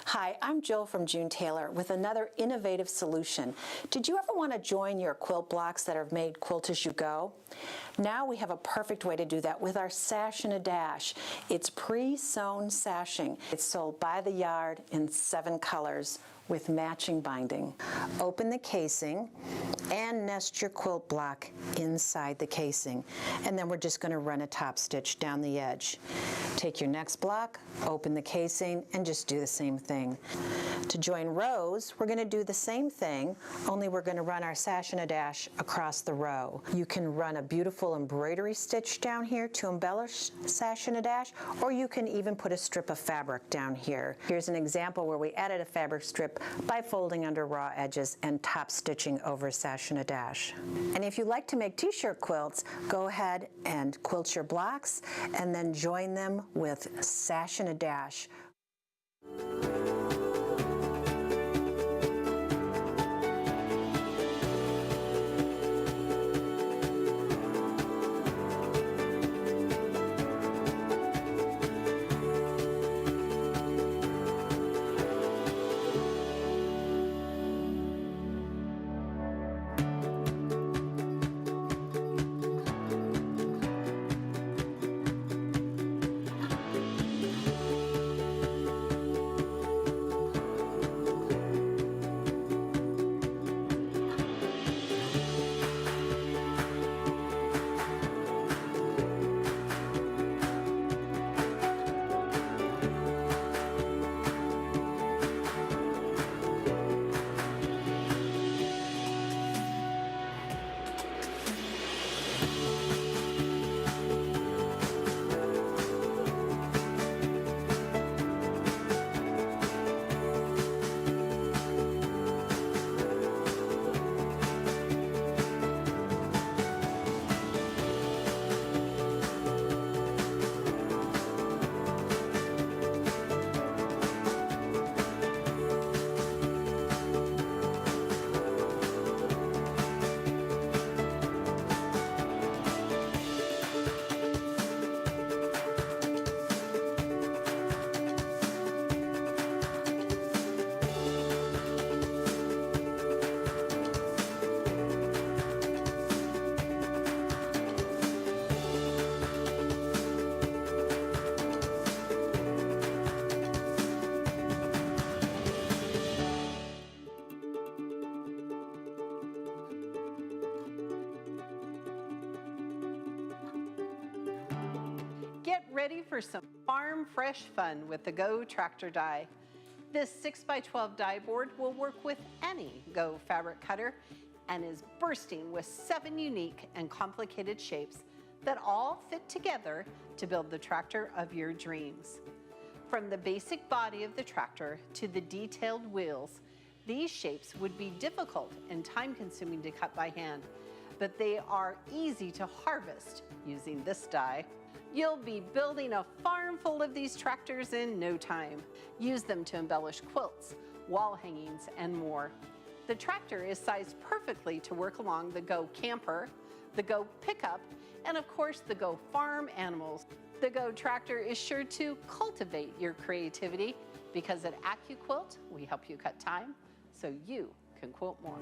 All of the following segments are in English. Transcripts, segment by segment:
Hi, I'm Jill from June Taylor with another innovative solution. Did you ever want to join your quilt blocks that are made quilt as you go? Now we have a perfect way to do that with our Sash and a Dash. It's pre-sewn sashing. It's sold by the yard in 7 colors with matching binding. Open the casing and nest your quilt block inside the casing. And then we're just going to run a top stitch down the edge. Take your next block, open the casing, and just do the same thing. To join rows, we're going to do the same thing, only we're going to run our Sash and a Dash across the row. You can run a beautiful embroidery stitch down here to embellish Sash and a Dash, or you can even put a strip of fabric down here. Here's an example where we added a fabric strip by folding under raw edges and top stitching over Sash and a Dash. And if you like to make t-shirt quilts, go ahead and quilt your blocks and then join them with Sash and a Dash. Get ready for some farm fresh fun with the Go Tractor Die. This 6x12 die board will work with any Go fabric cutter and is bursting with 7 unique and complicated shapes that all fit together to build the tractor of your dreams. From the basic body of the tractor to the detailed wheels, these shapes would be difficult and time-consuming to cut by hand, but they are easy to harvest using this die. You'll be building a farm full of these tractors in no time. Use them to embellish quilts, wall hangings, and more. The tractor is sized perfectly to work along the Go camper, the Go pickup, and of course the Go farm animals. The Go Tractor is sure to cultivate your creativity because at AccuQuilt, we help you cut time so you can quilt more.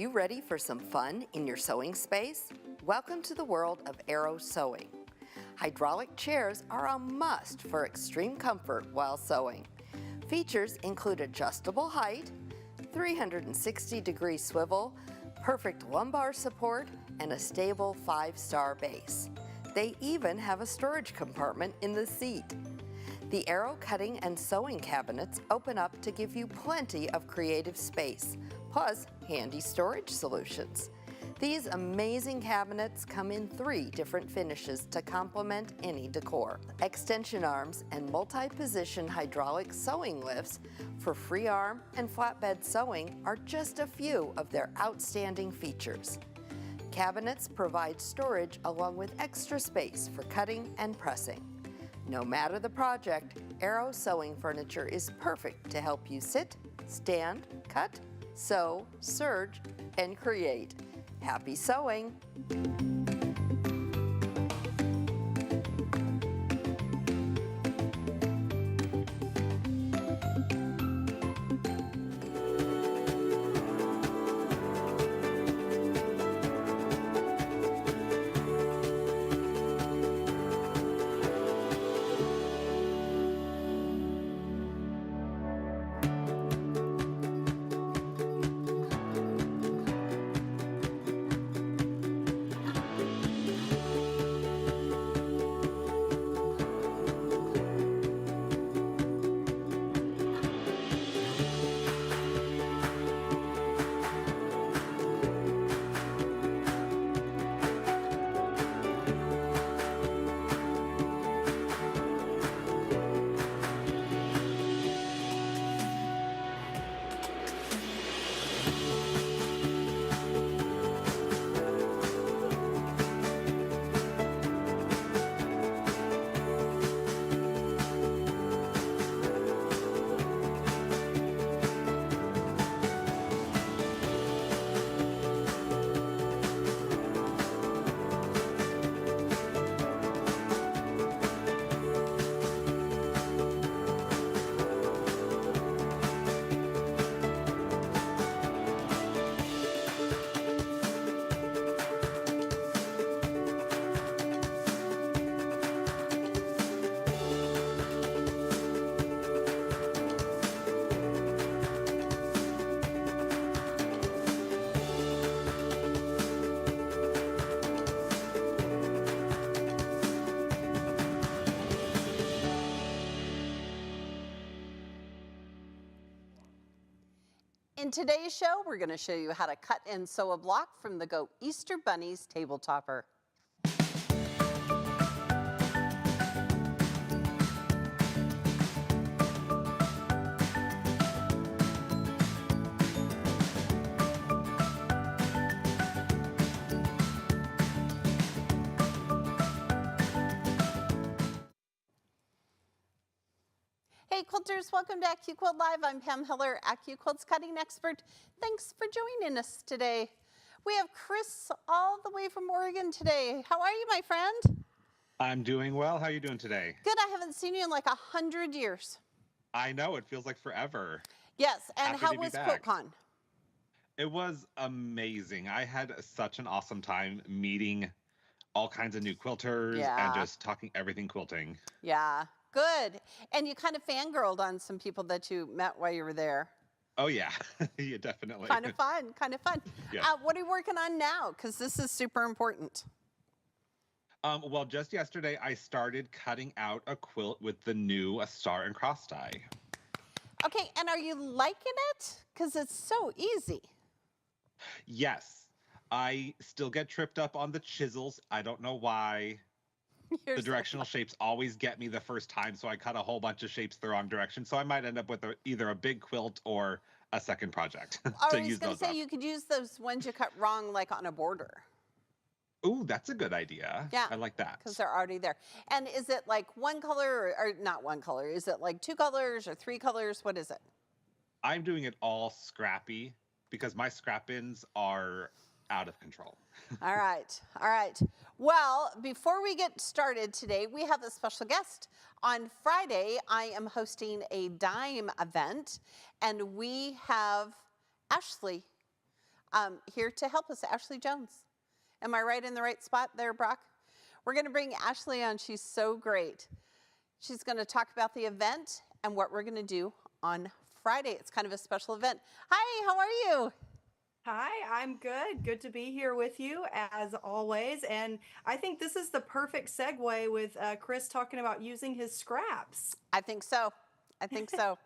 you ready for some fun in your sewing space? Welcome to the world of Arrow Sewing. Hydraulic chairs are a must for extreme comfort while sewing. Features include adjustable height, 360-degree swivel, perfect lumbar support, and a stable 5-star base. They even have a storage compartment in the seat. The Arrow cutting and sewing cabinets open up to give you plenty of creative space, plus handy storage solutions. These amazing cabinets come in 3 different finishes to complement any decor. Extension arms and multi-position hydraulic sewing lifts for free arm and flatbed sewing are just a few of their outstanding features. Cabinets provide storage along with extra space for cutting and pressing. No matter the project, Arrow sewing furniture is perfect to help you sit, stand, cut, sew, serge, and create. Happy sewing! In today's show, we're going to show you how to cut and sew a block from the Go Easter Bunny's table topper. Hey quilters, welcome to AccuQuilt Live. I'm Pam Hiller, AccuQuilt's cutting expert. Thanks for joining us today. We have Chris all the way from Oregon today. How are you, my friend? I'm doing well. How are you doing today? Good. I haven't seen you in like 100 years. I know, it feels like forever. Yes, and Happy how to be was back. QuiltCon? It was amazing. I had such an awesome time meeting all kinds of new quilters and just talking everything quilting. Yeah, good. And you kind of fangirled on some people that you met while you were there. Oh yeah, yeah, definitely. Kind of fun, kind of fun. Yeah. What are you working on now? Because this is super important. Well, just yesterday I started cutting out a quilt with the new star and cross die. Okay, and are you liking it? Because it's so easy. Yes, I still get tripped up on the chisels. I don't know why. You're The so directional shapes always get me the first time, so I cut a whole bunch of shapes the wrong direction. So I might end up with either a big quilt or a second project I to was use going those to say up. you could use those ones you cut wrong, like on a border. Ooh, that's a good idea. Yeah, I like that. because they're already there. And is it like one color or not one color? Is it like 2 colors or 3 colors? What is it? I'm doing it all scrappy because my scrap bins are out of control. All right, all right. Well, before we get started today, we have a special guest. On Friday, I am hosting a dime event, and we have Ashley Here to help us, Ashley Jones. Am I right in the right spot there, Brock? We're going to bring Ashley on. She's so great. She's going to talk about the event and what we're going to do on Friday. It's kind of a special event. Hi, how are you? Hi, I'm good. Good to be here with you as always. And I think this is the perfect segue with Chris talking about using his scraps. I think so. I think so.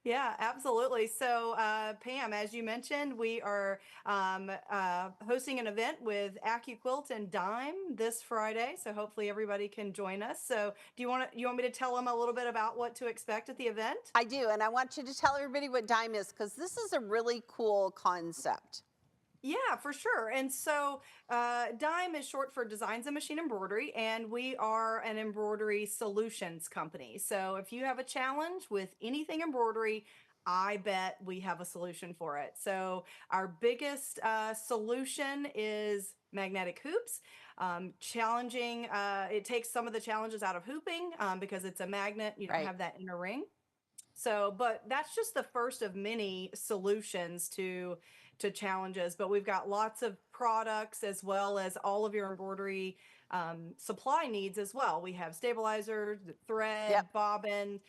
Yeah, absolutely. So, Pam, as you mentioned, we are hosting an event with AccuQuilt and Dime this Friday. So hopefully everybody can join us. So, you want me to tell them a little bit about what to expect at the event? I do, and I want you to tell everybody what Dime is because this is a really cool concept. Yeah, for sure. And so Dime is short for Designs and Machine Embroidery, and we are an embroidery solutions company. So if you have a challenge with anything embroidery, I bet we have a solution for it. So our biggest solution is magnetic hoops. Challenging, it takes some of the challenges out of hooping because it's a magnet. You don't have that inner ring. So, but that's just the first of many solutions to challenges. But we've got lots of products as well as all of your embroidery supply needs as well. We have stabilizer, thread, bobbin,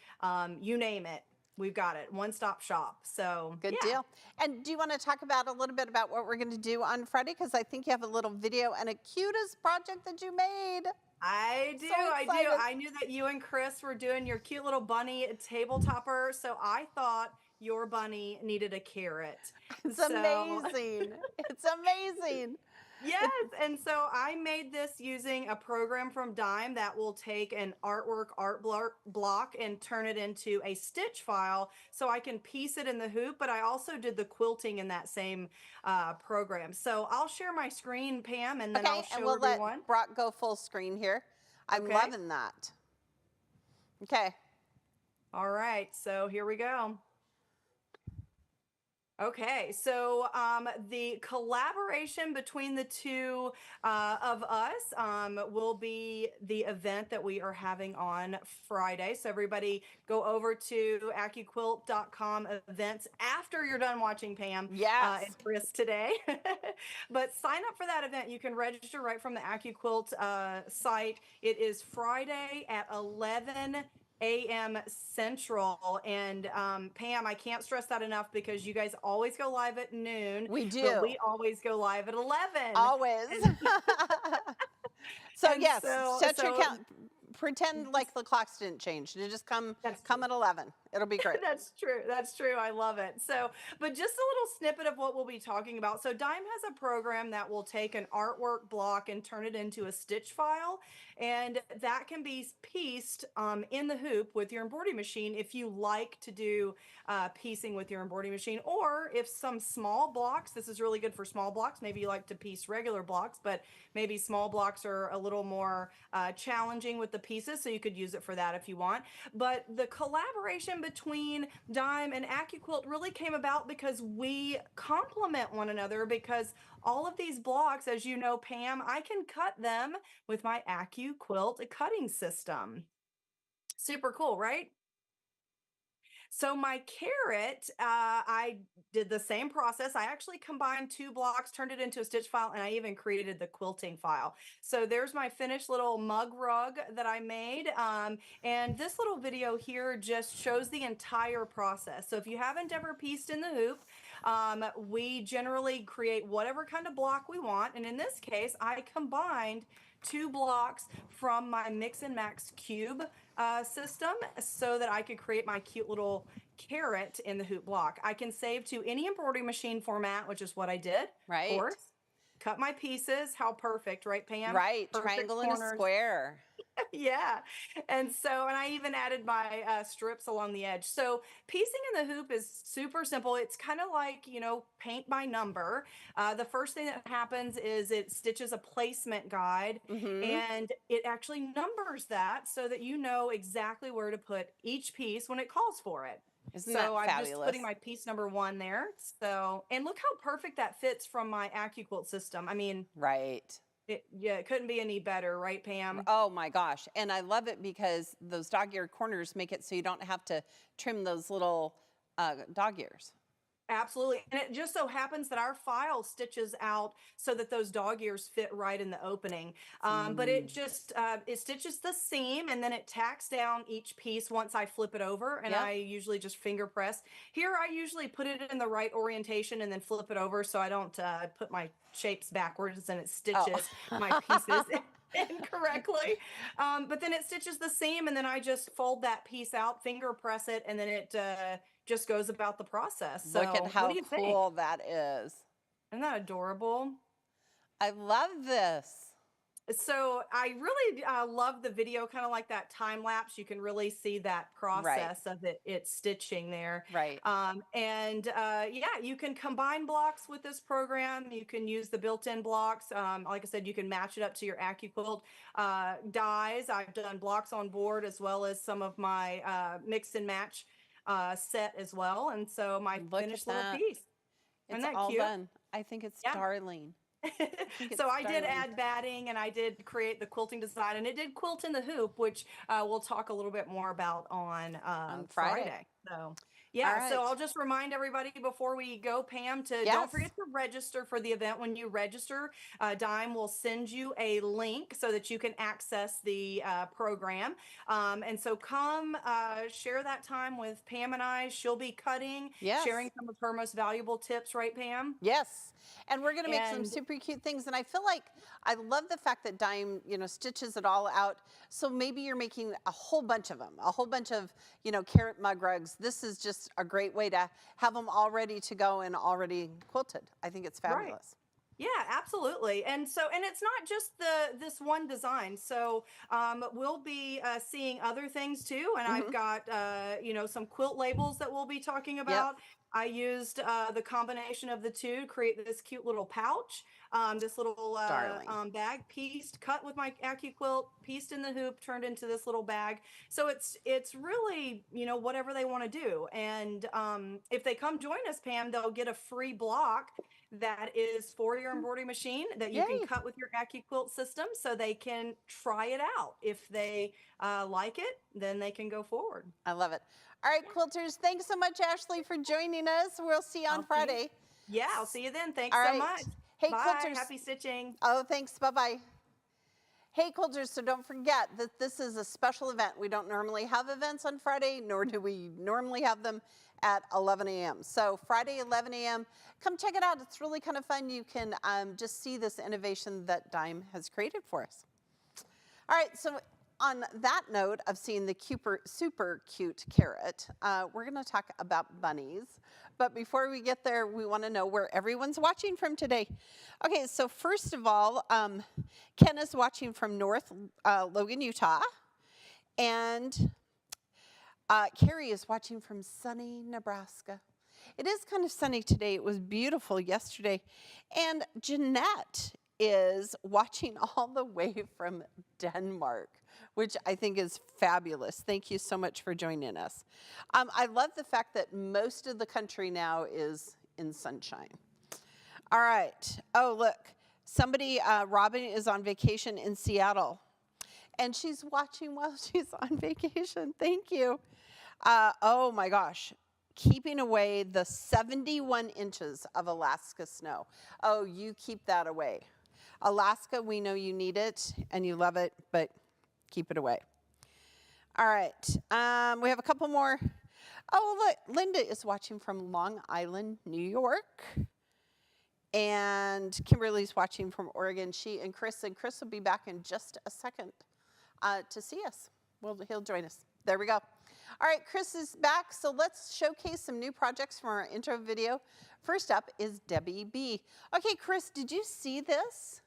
you name it. We've got it. One-stop shop. So good deal. And do you want to talk about a little bit about what we're going to do on Friday? Because I think you have a little video and a cutest project that you made. I do. I knew that you and Chris were doing your cute little bunny table topper. So I thought your bunny needed a carrot. It's amazing. It's amazing. Yes, and so I made this using a program from Dime that will take an art block and turn it into a stitch file so I can piece it in the hoop, but I also did the quilting in that same program. So I'll share my screen, Pam, and then I'll show we'll everyone. Let Brock go full screen here. I'm loving that. Okay. All right, so here we go. Okay, so the collaboration between the two of us will be the event that we are having on Friday. So everybody go over to AccuQuilt.com events after you're done watching Pam and Chris today. But sign up for that event. You can register right from the AccuQuilt site. It is Friday at 11 a.m. Central. And Pam, I can't stress that enough because you guys always go live at noon. We do. But we always go live at 11. Always. So yes, set your count. Pretend like the clocks didn't change. You just come at 11. It'll be great. That's true. That's true. I love it. So, but just a little snippet of what we'll be talking about. So Dime has a program that will take an artwork block and turn it into a stitch file. And that can be pieced in the hoop with your embroidery machine if you like to do piecing with your embroidery machine. Or if some small blocks, this is really good for small blocks. Maybe you like to piece regular blocks, but maybe small blocks are a little more challenging with the pieces. So you could use it for that if you want. But the collaboration between Dime and AccuQuilt really came about because we complement one another, because all of these blocks, as you know, Pam, I can cut them with my AccuQuilt cutting system. Super cool, right? So my carrot, I did the same process. I actually combined two blocks, turned it into a stitch file, and I even created the quilting file. So there's my finished little mug rug that I made. And this little video here just shows the entire process. So if you haven't ever pieced in the hoop, we generally create whatever kind of block we want. And in this case, I combined two blocks from my Mix and Max cube system so that I could create my cute little carrot in the hoop block. I can save to any embroidery machine format, which is what I did. Right. Of course. Cut my pieces. How perfect, right, Pam? Right. Perfect Triangle corners. and a square. Yeah. And I even added my strips along the edge. So piecing in the hoop is super simple. It's kind of like, paint by number. The first thing that happens is it stitches a placement guide and it actually numbers that so that you know exactly where to put each piece when it calls for it. Isn't that I'm fabulous? just putting my piece number 1 there. So, and look how perfect that fits from my AccuQuilt system. I mean, right. It couldn't be any better, right, Pam? Oh my gosh. And I love it because those dog ear corners make it so you don't have to trim those little dog ears. Absolutely. And it just so happens that our file stitches out so that those dog ears fit right in the opening. But it just, it stitches the seam and then it tacks down each piece once I flip it over. And Yep. I usually just finger press. Here, I usually put it in the right orientation and then flip it over so I don't put my shapes backwards and it stitches my pieces incorrectly. But then it stitches the seam and then I just fold that piece out, finger press it, and then it just goes about the process. So Look at what how do you think? cool that is. Isn't that adorable? I love this. So I really love the video, kind of like that time lapse. You can really see that process of it stitching there. Right. Yeah, you can combine blocks with this program. You can use the built-in blocks. Like I said, you can match it up to your AccuQuilt dies. I've done blocks on board as well as some of my mix and match set as well. And so my Look finished at little that. piece. It's Isn't that all cute? done. I think it's Yeah. darling. So I did add batting and I did create the quilting design and it did quilt in the hoop, which we'll talk a little bit more about on Friday. So yeah, so right. I'll just remind everybody before we go, Pam, to Yes. don't forget to register for the event. When you register, Dime will send you a link so that you can access the program. And so come share that time with Pam and I. She'll be cutting, Yes. sharing some of her most valuable tips, right, Pam? Yes. And we're going to make some And- super cute things. And I feel like I love the fact that Dime, stitches it all out. So maybe you're making a whole bunch of them, a whole bunch of, carrot mug rugs. This is just a great way to have them all ready to go and already quilted. I think it's fabulous. Yeah, absolutely. And it's not just this one design. So we'll be seeing other things too. And I've got some quilt labels that we'll be talking about. I used the combination of the two to create this cute little pouch. This little bag pieced, cut with my AccuQuilt, pieced in the hoop, turned into this little bag. So it's really, whatever they want to do. And if they come join us, Pam, they'll get a free block that is for your embroidery machine that you can cut with your AccuQuilt system so they can try it out. If they like it, then they can go forward. I love it. All right, quilters, thanks so much, Ashley, for joining us. We'll see you on Friday. Yeah, I'll see you then. Thanks All so right. much. Hey, Bye. quilters. Happy stitching. Oh, thanks. Bye-bye. Hey, quilters, so don't forget that this is a special event. We don't normally have events on Friday, nor do we normally have them at 11 a.m. So Friday, 11 a.m., come check it out. It's really kind of fun. You can just see this innovation that Dime has created for us. All right, so on that note of seeing the super cute carrot, we're going to talk about bunnies. But before we get there, we want to know where everyone's watching from today. Okay, so first of all, Ken is watching from North Logan, Utah. And Carrie is watching from sunny Nebraska. It is kind of sunny today. It was beautiful yesterday. And Jeanette is watching all the way from Denmark, which I think is fabulous. Thank you so much for joining us. I love the fact that most of the country now is in sunshine. All right. Oh, look. Somebody, Robin is on vacation in Seattle. And she's watching while she's on vacation. Thank you. Oh, my gosh. Keeping away the 71 inches of Alaska snow. Oh, you keep that away. Alaska, we know you need it and you love it, but keep it away. All right. We have a couple more. Oh, look. Linda is watching from Long Island, New York. And Kimberly's watching from Oregon. She and Chris will be back in just a second to see us. Well, he'll join us. There we go. All right, Chris is back, so let's showcase some new projects from our intro video. First up is Debbie B. Okay, Chris, did you see this?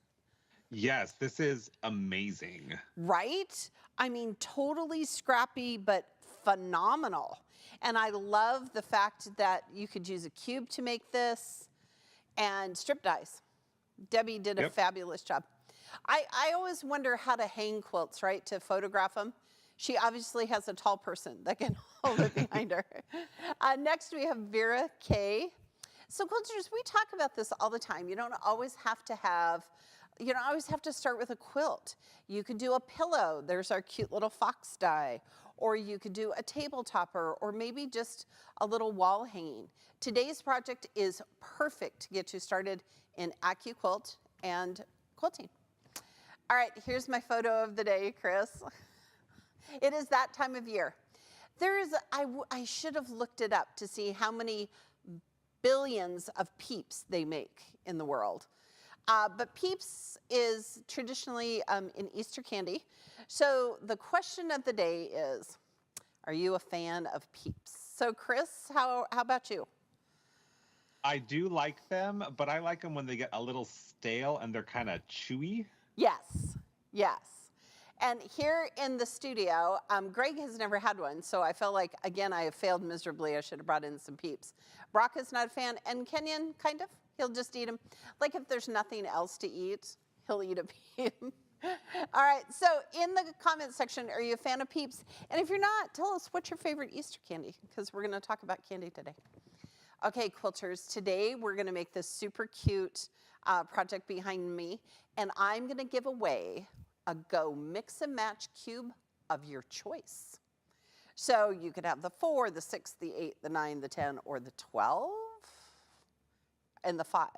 Yes, this is amazing. Right? I mean, totally scrappy, but phenomenal. And I love the fact that you could use a cube to make this and strip dies. Debbie did a fabulous job. I always wonder how to hang quilts, right, to photograph them. She obviously has a tall person that can hold it behind her. Next, we have Vera K. So quilters, we talk about this all the time. You don't always have to have You don't always have to start with a quilt. You could do a pillow. There's our cute little fox die. Or you could do a table topper, or maybe just a little wall hanging. Today's project is perfect to get you started in AccuQuilt and quilting. All right, here's my photo of the day, Chris. It is that time of year. I should have looked it up to see how many billions of peeps they make in the world. But peeps is traditionally an Easter candy. So the question of the day is, are you a fan of peeps? So Chris, how about you? I do like them, but I like them when they get a little stale and they're kind of chewy. Yes, yes. And here in the studio, Greg has never had one, so I feel like, again, I have failed miserably. I should have brought in some peeps. Brock is not a fan, and Kenyon, kind of. He'll just eat them. Like if there's nothing else to eat, he'll eat a peep. All right, so in the comment section, are you a fan of peeps? And if you're not, tell us what's your favorite Easter candy, because we're going to talk about candy today. Okay, quilters, today we're going to make this super cute project behind me, and I'm going to give away a Go Mix and Match cube of your choice. So you could have the 4, the 6, the 8, the 9, the 10, or the 12, and the 5.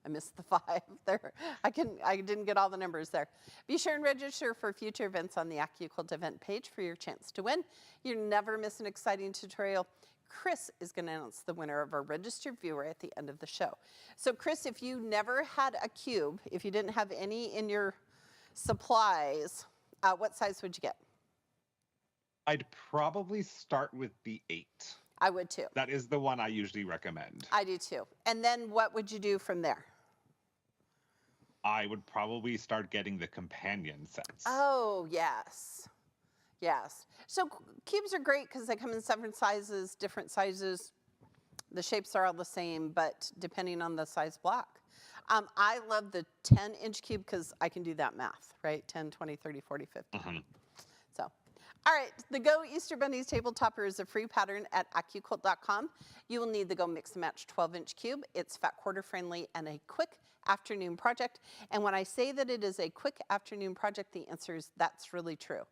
I missed the 5 there. I didn't get all the numbers there. Be sure and register for future events on the AccuQuilt event page for your chance to win. You never miss an exciting tutorial. Chris is going to announce the winner of our registered viewer at the end of the show. So Chris, if you never had a cube, if you didn't have any in your supplies, what size would you get? I'd probably start with the 8. I would too. That is the one I usually recommend. I do too. And then what would you do from there? I would probably start getting the companion sets. Oh, yes. Yes. So cubes are great because they come in different sizes. The shapes are all the same, but depending on the size block. I love the 10-inch cube because I can do that math, right? 10, 20, 30, 40, 50. Mm-hmm. So, all right, the Go Easter Bunnies Table Topper is a free pattern at AccuQuilt.com. You will need the Go Mix and Match 12-inch cube. It's fat quarter friendly and a quick afternoon project. And when I say that it is a quick afternoon project, the answer is that's really true.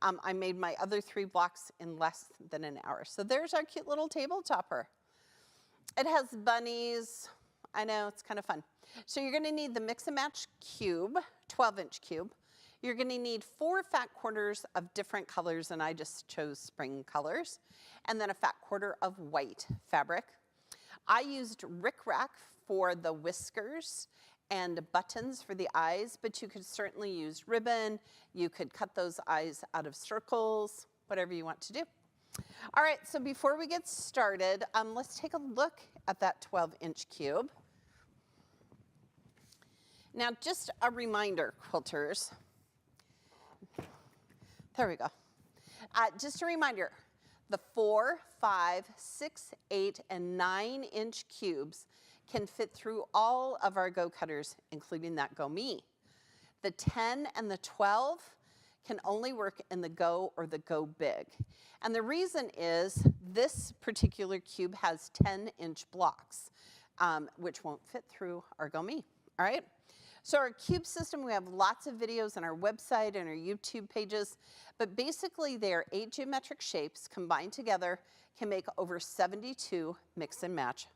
I made my other 3 blocks in less than an hour. So there's our cute little table topper. It has bunnies. I know, it's kind of fun. So you're going to need the Mix and Match cube, 12-inch cube. You're going to need 4 fat quarters of different colors, and I just chose spring colors, and then a fat quarter of white fabric. I used rickrack for the whiskers and buttons for the eyes, but you could certainly use ribbon. You could cut those eyes out of circles, whatever you want to do. All right, so before we get started, let's take a look at that 12-inch cube. Now, just a reminder, quilters. There we go. Just a reminder, the 4, 5, 6, 8, and 9-inch cubes can fit through all of our Go cutters, including that Go Me. The 10 and the 12 can only work in the Go or the Go Big. And the reason is this particular cube has 10-inch blocks, which won't fit through our Go Me, all right? So our cube system, we have lots of videos on our website and our YouTube pages, but basically they are 8 geometric shapes combined together can make over 72 mix and match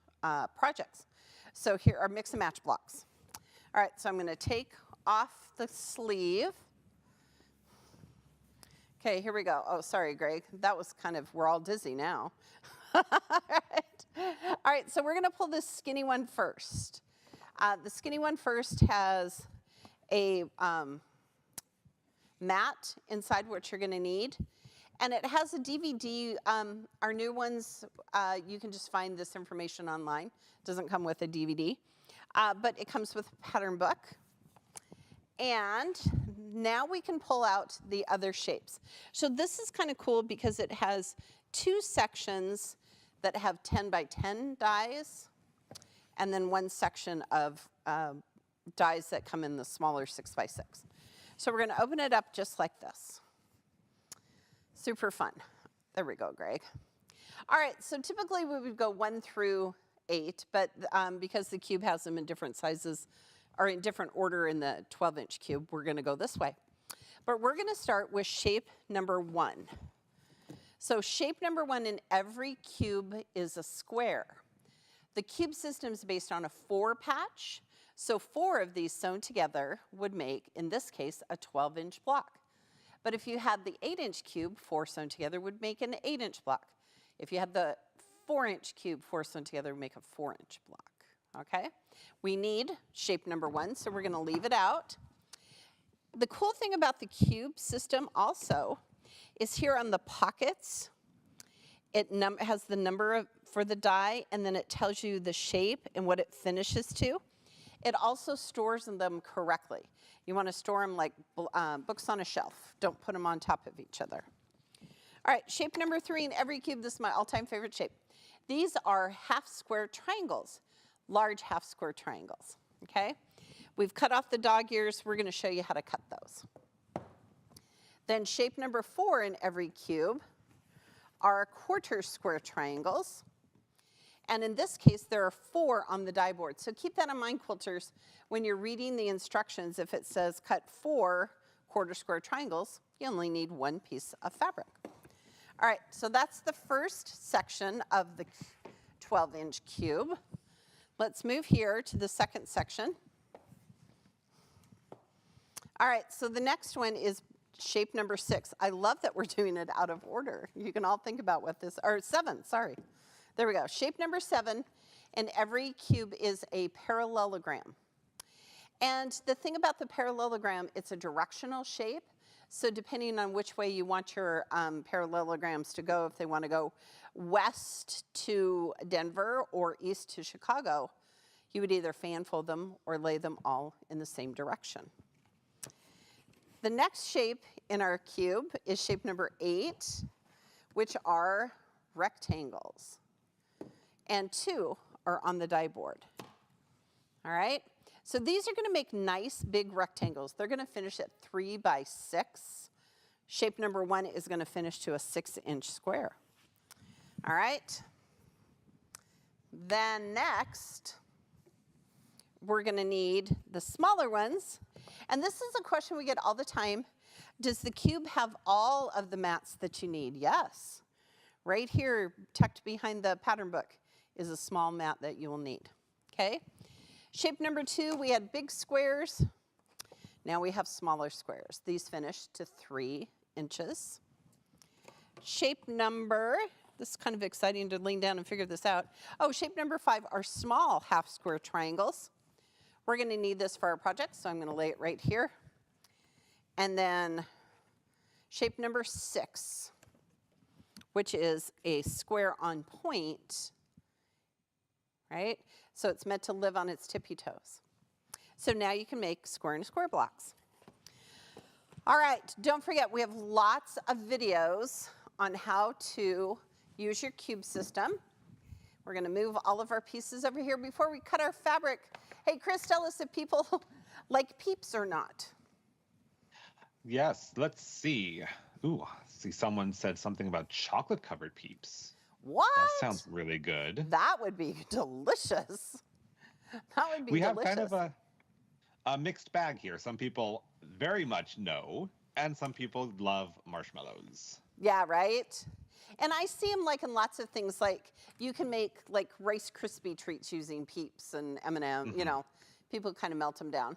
projects. So here are mix and match blocks. All right, so I'm going to take off the sleeve. Okay, here we go. Oh, sorry, Greg. That was kind of, we're all dizzy now. All right, so we're going to pull this skinny one first. The skinny one first has a mat inside, which you're going to need. And it has a DVD. Our new ones, you can just find this information online. It doesn't come with a DVD. But it comes with a pattern book. And now we can pull out the other shapes. So this is kind of cool because it has 2 sections that have 10 by 10 dies, and then 1 section of dies that come in the smaller 6 by 6. So we're going to open it up just like this. Super fun. There we go, Greg. All right, so typically we would go 1 through 8, but because the cube has them in different sizes, are in different order in the 12-inch cube. We're going to go this way. But we're going to start with shape number 1. So shape number 1 in every cube is a square. The cube system is based on a 4 patch. So 4 of these sewn together would make, in this case, a 12-inch block. But if you had the 8-inch cube, 4 sewn together would make an 8-inch block. If you had the 4-inch cube, 4 sewn together would make a 4-inch block. Okay? We need shape number 1, so we're going to leave it out. The cool thing about the cube system also is here on the pockets, it has the number for the die, and then it tells you the shape and what it finishes to. It also stores them correctly. You want to store them like books on a shelf. Don't put them on top of each other. All right, shape number 3 in every cube. This is my all-time favorite shape. These are half-square triangles, large half-square triangles, okay? We've cut off the dog ears. We're going to show you how to cut those. Then shape number 4 in every cube are quarter square triangles. And in this case, there are 4 on the die board. So keep that in mind, quilters, when you're reading the instructions. If it says cut 4 quarter square triangles, you only need 1 piece of fabric. All right, so that's the first section of the 12-inch cube. Let's move here to the second section. All right, so the next one is shape number 6. I love that we're doing it out of order. You can all think about what this, or 7, sorry. There we go. Shape number 7 in every cube is a parallelogram. And the thing about the parallelogram, it's a directional shape. So depending on which way you want your parallelograms to go, if they want to go west to Denver or east to Chicago, you would either fan fold them or lay them all in the same direction. The next shape in our cube is shape number 8, which are rectangles. And 2 are on the die board. All right? So these are going to make nice big rectangles. They're going to finish at 3 by 6. Shape number 1 is going to finish to a 6-inch square. All right? Then next, we're going to need the smaller ones. And this is a question we get all the time. Does the cube have all of the mats that you need? Yes. Right here, tucked behind the pattern book, is a small mat that you will need. Okay? Shape number 2, we had big squares. Now we have smaller squares. These finish to 3 inches. Shape number, this is kind of exciting to lean down and figure this out. Oh, shape number 5 are small half-square triangles. We're going to need this for our project, so I'm going to lay it right here. And then shape number 6, which is a square on point, right? So it's meant to live on its tippy toes. So now you can make square and square blocks. All right, don't forget, we have lots of videos on how to use your cube system. We're going to move all of our pieces over here. Before we cut our fabric, hey, Chris, tell us if people like peeps or not. Yes, let's see. Ooh, see, someone said something about chocolate-covered peeps. What? That sounds really good. That would be delicious. That would be delicious. We have kind of a mixed bag here. Some people very much know, and some people love marshmallows. Yeah, right? And I see them like in lots of things, like you can make like Rice Krispie treats using Peeps and M&M, you know, people kind of melt them down.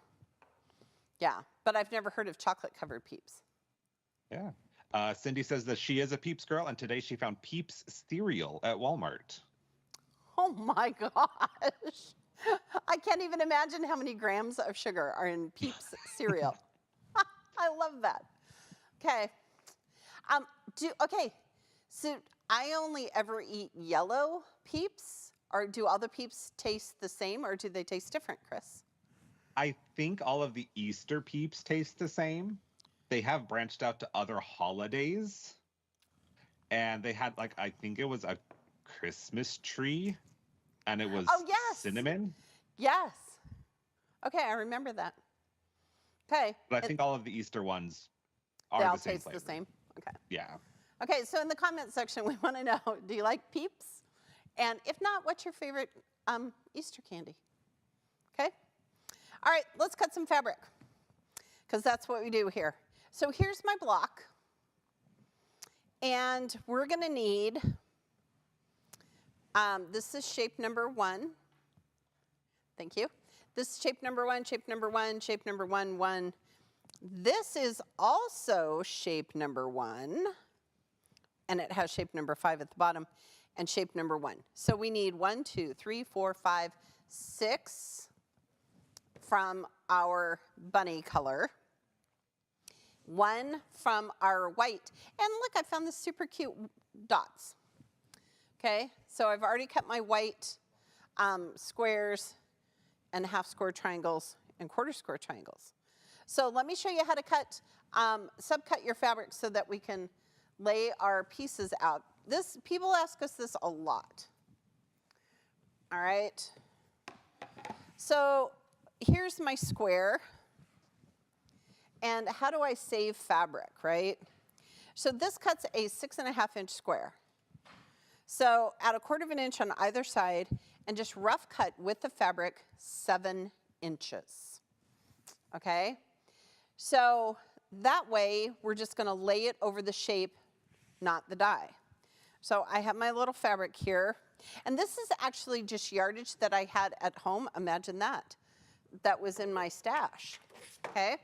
Yeah, but I've never heard of chocolate-covered Peeps. Yeah. Cindy says that she is a Peeps girl, and today she found Peeps cereal at Walmart. Oh my gosh. I can't even imagine how many grams of sugar are in Peeps cereal. I love that. Okay. Okay, so I only ever eat yellow Peeps, or do all the Peeps taste the same, or do they taste different, Chris? I think all of the Easter Peeps taste the same. They have branched out to other holidays. And they had, like, I think it was a Christmas tree, and it was cinnamon. Yes. Okay, I remember that. Okay. But I think all of the Easter ones are they all the same taste flavor. the same? Okay. Yeah. Okay, so in the comment section, we want to know, do you like Peeps? And if not, what's your favorite Easter candy? Okay? All right, let's cut some fabric, because that's what we do here. So here's my block, and we're going to need, this is shape number 1. Thank you. This is shape number 1, shape number 1, shape number 1, 1. This is also shape number 1, and it has shape number 5 at the bottom, and shape number 1. So we need 1, 2, 3, 4, 5, 6 from our bunny color, 1 from our white, and look, I found this super cute dots. Okay, so I've already cut my white squares and half square triangles and quarter square triangles. So let me show you how to cut, subcut your fabric so that we can lay our pieces out. People ask us this a lot. All right. So here's my square. And how do I save fabric, right? So this cuts a 6.5 inch square. So add 1/4 inch on either side and just rough cut with the fabric 7 inches. Okay? So that way we're just going to lay it over the shape, not the die. So I have my little fabric here, and this is actually just yardage that I had at home. Imagine that. That was in my stash. Okay?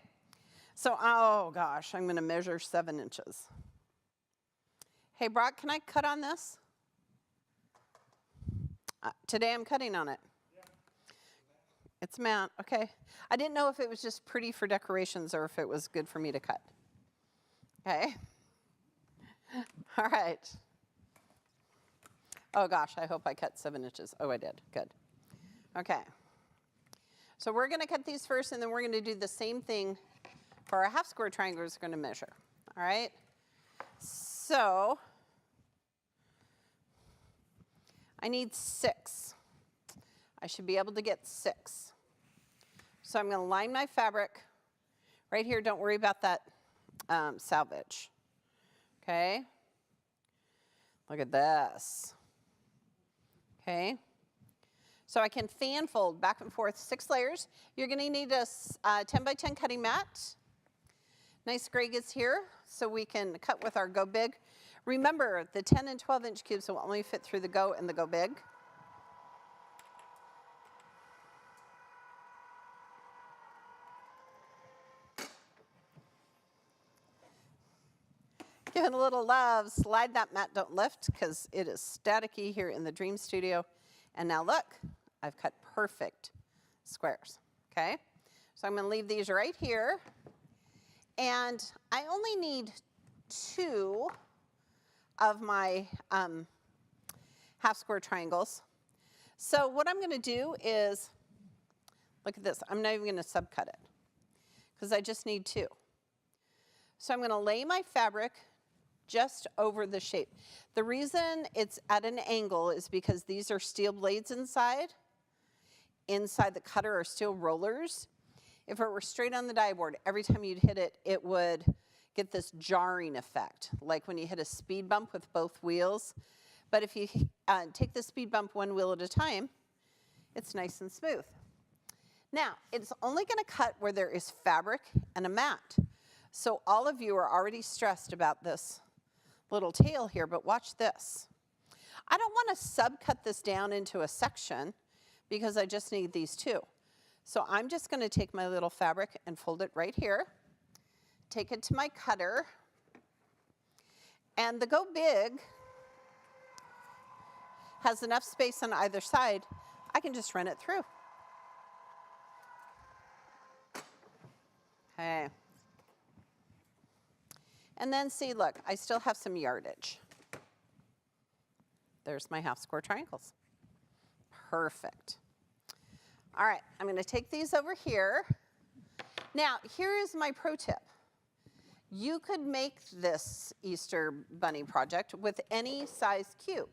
So, oh gosh, I'm going to measure 7 inches. Hey, Brock, can I cut on this? Today I'm cutting on it. It's matte, okay. I didn't know if it was just pretty for decorations or if it was good for me to cut. Okay. All right. Oh gosh, I hope I cut 7 inches. Oh, I did, good. Okay. So we're gonna cut these first, and then we're gonna do the same thing for our half square triangles we're gonna measure, all right? So, I need 6. I should be able to get 6. So I'm gonna line my fabric right here. Don't worry about that salvage, okay? Look at this, okay? So I can fan fold back and forth 6 layers. You're gonna need a 10 by 10 cutting mat. Nice gray goods here, so we can cut with our Go Big. Remember, the 10 and 12 inch cubes will only fit through the Go and the Go Big. Give it a little love, slide that mat, don't lift, because it is staticky here in the Dream Studio. And now look, I've cut perfect squares, okay? So I'm gonna leave these right here. And I only need 2 of my half square triangles. So what I'm gonna do is, look at this, I'm not even gonna subcut it, because I just need 2. So I'm gonna lay my fabric just over the shape. The reason it's at an angle is because these are steel blades inside. Inside the cutter are steel rollers. If it were straight on the die board, every time you'd hit it, it would get this jarring effect, like when you hit a speed bump with both wheels. But if you take the speed bump 1 wheel at a time, it's nice and smooth. Now, it's only gonna cut where there is fabric and a mat. So all of you are already stressed about this little tail here, but watch this. I don't want to subcut this down into a section because I just need these 2. So I'm just going to take my little fabric and fold it right here, take it to my cutter, and the Go Big has enough space on either side, I can just run it through. Okay. And then see, look, I still have some yardage. There's my half square triangles. Perfect. All right, I'm gonna take these over here. Now, here is my pro tip. You could make this Easter Bunny project with any size cube,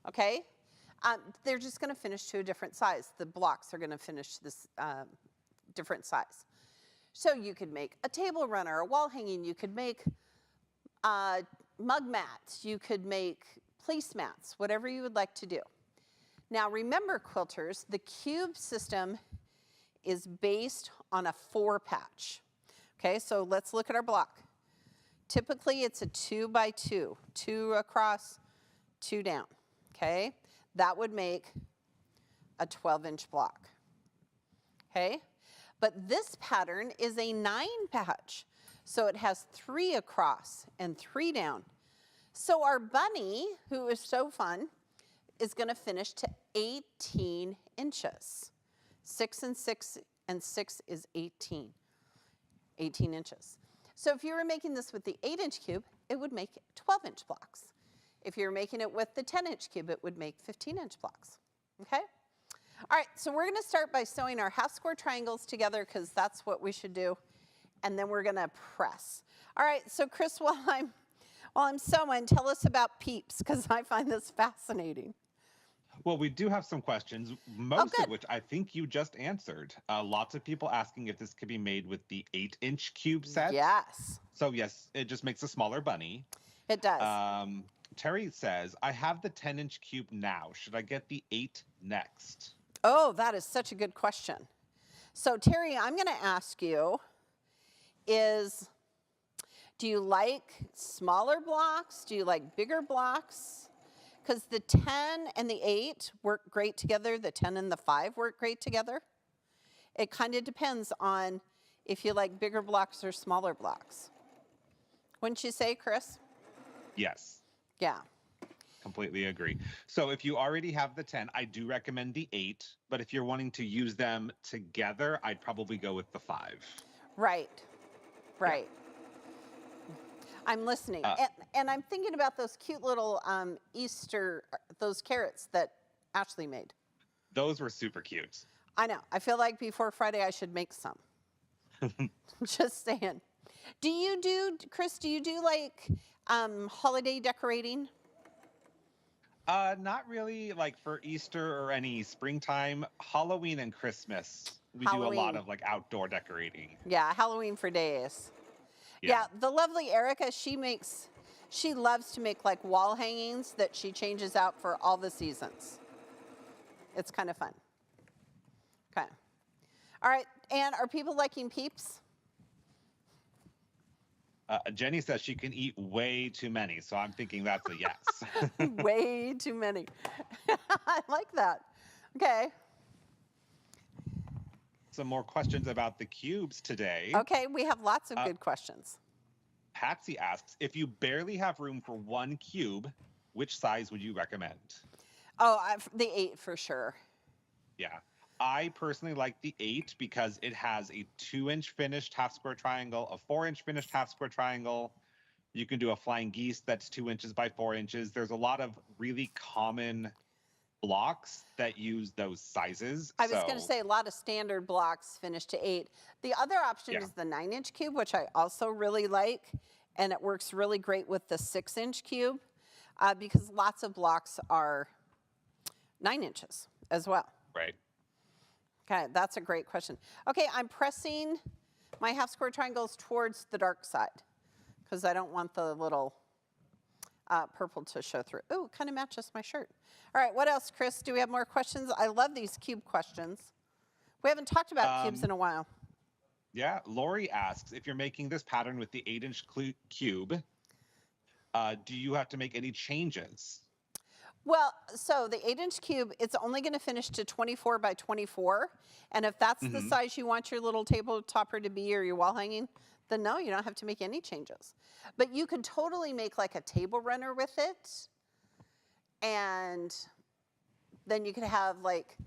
okay? They're just gonna finish to a different size. The blocks are gonna finish this different size. So you could make a table runner, a wall hanging, you could make mug mats, you could make placemats, whatever you would like to do. Now remember, quilters, the cube system is based on a 4 patch. Okay, so let's look at our block. Typically it's a 2 by 2, 2 across, 2 down. Okay, that would make a 12-inch block. Okay, but this pattern is a 9 patch, so it has 3 across and 3 down. So our bunny, who is so fun, is going to finish to 18 inches. 6 and 6 and 6 is 18 inches. So if you were making this with the 8-inch cube, it would make 12-inch blocks. If you're making it with the 10-inch cube, it would make 15-inch blocks. Okay? All right, so we're going to start by sewing our half square triangles together because that's what we should do. And then we're going to press. All right, so Chris, while I'm sewing, tell us about peeps because I find this fascinating. Well, we do have some questions, most of which I think you just answered. Lots of people asking if this could be made with the 8-inch cube set. Yes. So yes, it just makes a smaller bunny. It does. Terry says, I have the 10-inch cube now. Should I get the 8 next? Oh, that is such a good question. So Terry, I'm going to ask you do you like smaller blocks? Do you like bigger blocks? Because the 10 and the 8 work great together. The 10 and the 5 work great together. It kind of depends on if you like bigger blocks or smaller blocks. Wouldn't you say, Chris? Yes. Yeah. Completely agree. So if you already have the 10, I do recommend the 8. But if you're wanting to use them together, I'd probably go with the 5. Right. Right. Yeah. I'm listening. And I'm thinking about those cute little Easter, those carrots that Ashley made. Those were super cute. I know. I feel like before Friday I should make some. Just saying. Chris, do you do like holiday decorating? Not really like for Easter or any springtime. Halloween and Christmas. We do a lot of like outdoor decorating. Yeah, Halloween for days. Yeah, the lovely Erica, she loves to make like wall hangings that she changes out for all the seasons. It's kind of fun. Okay. All right, and are people liking peeps? Jenny says she can eat way too many, so I'm thinking that's a yes. Way too many. I like that. Okay. Some more questions about the cubes today. Okay, we have lots of good questions. Patsy asks, if you barely have room for 1 cube, which size would you recommend? Oh, the 8 for sure. Yeah. I personally like the 8 because it has a 2-inch finished half square triangle, a 4-inch finished half square triangle. You can do a flying geese that's 2 inches by 4 inches. There's a lot of really common blocks that use those sizes. I was going to say a lot of standard blocks finished to 8. The other option is the 9-inch cube, which I also really like, and it works really great with the 6-inch cube because lots of blocks are 9 inches as well. Right. Okay, that's a great question. Okay, I'm pressing my half square triangles towards the dark side because I don't want the little purple to show through. Ooh, kind of matches my shirt. All right, what else, Chris? Do we have more questions? I love these cube questions. We haven't talked about cubes in a while. Yeah, Lori asks, if you're making this pattern with the 8-inch cube, do you have to make any changes? Well, so the 8-inch cube, it's only going to finish to 24 by 24. And if that's the size you want your little table topper to be or your wall hanging, then no, you don't have to make any changes. But you could totally make like a table runner with it. And then you could have like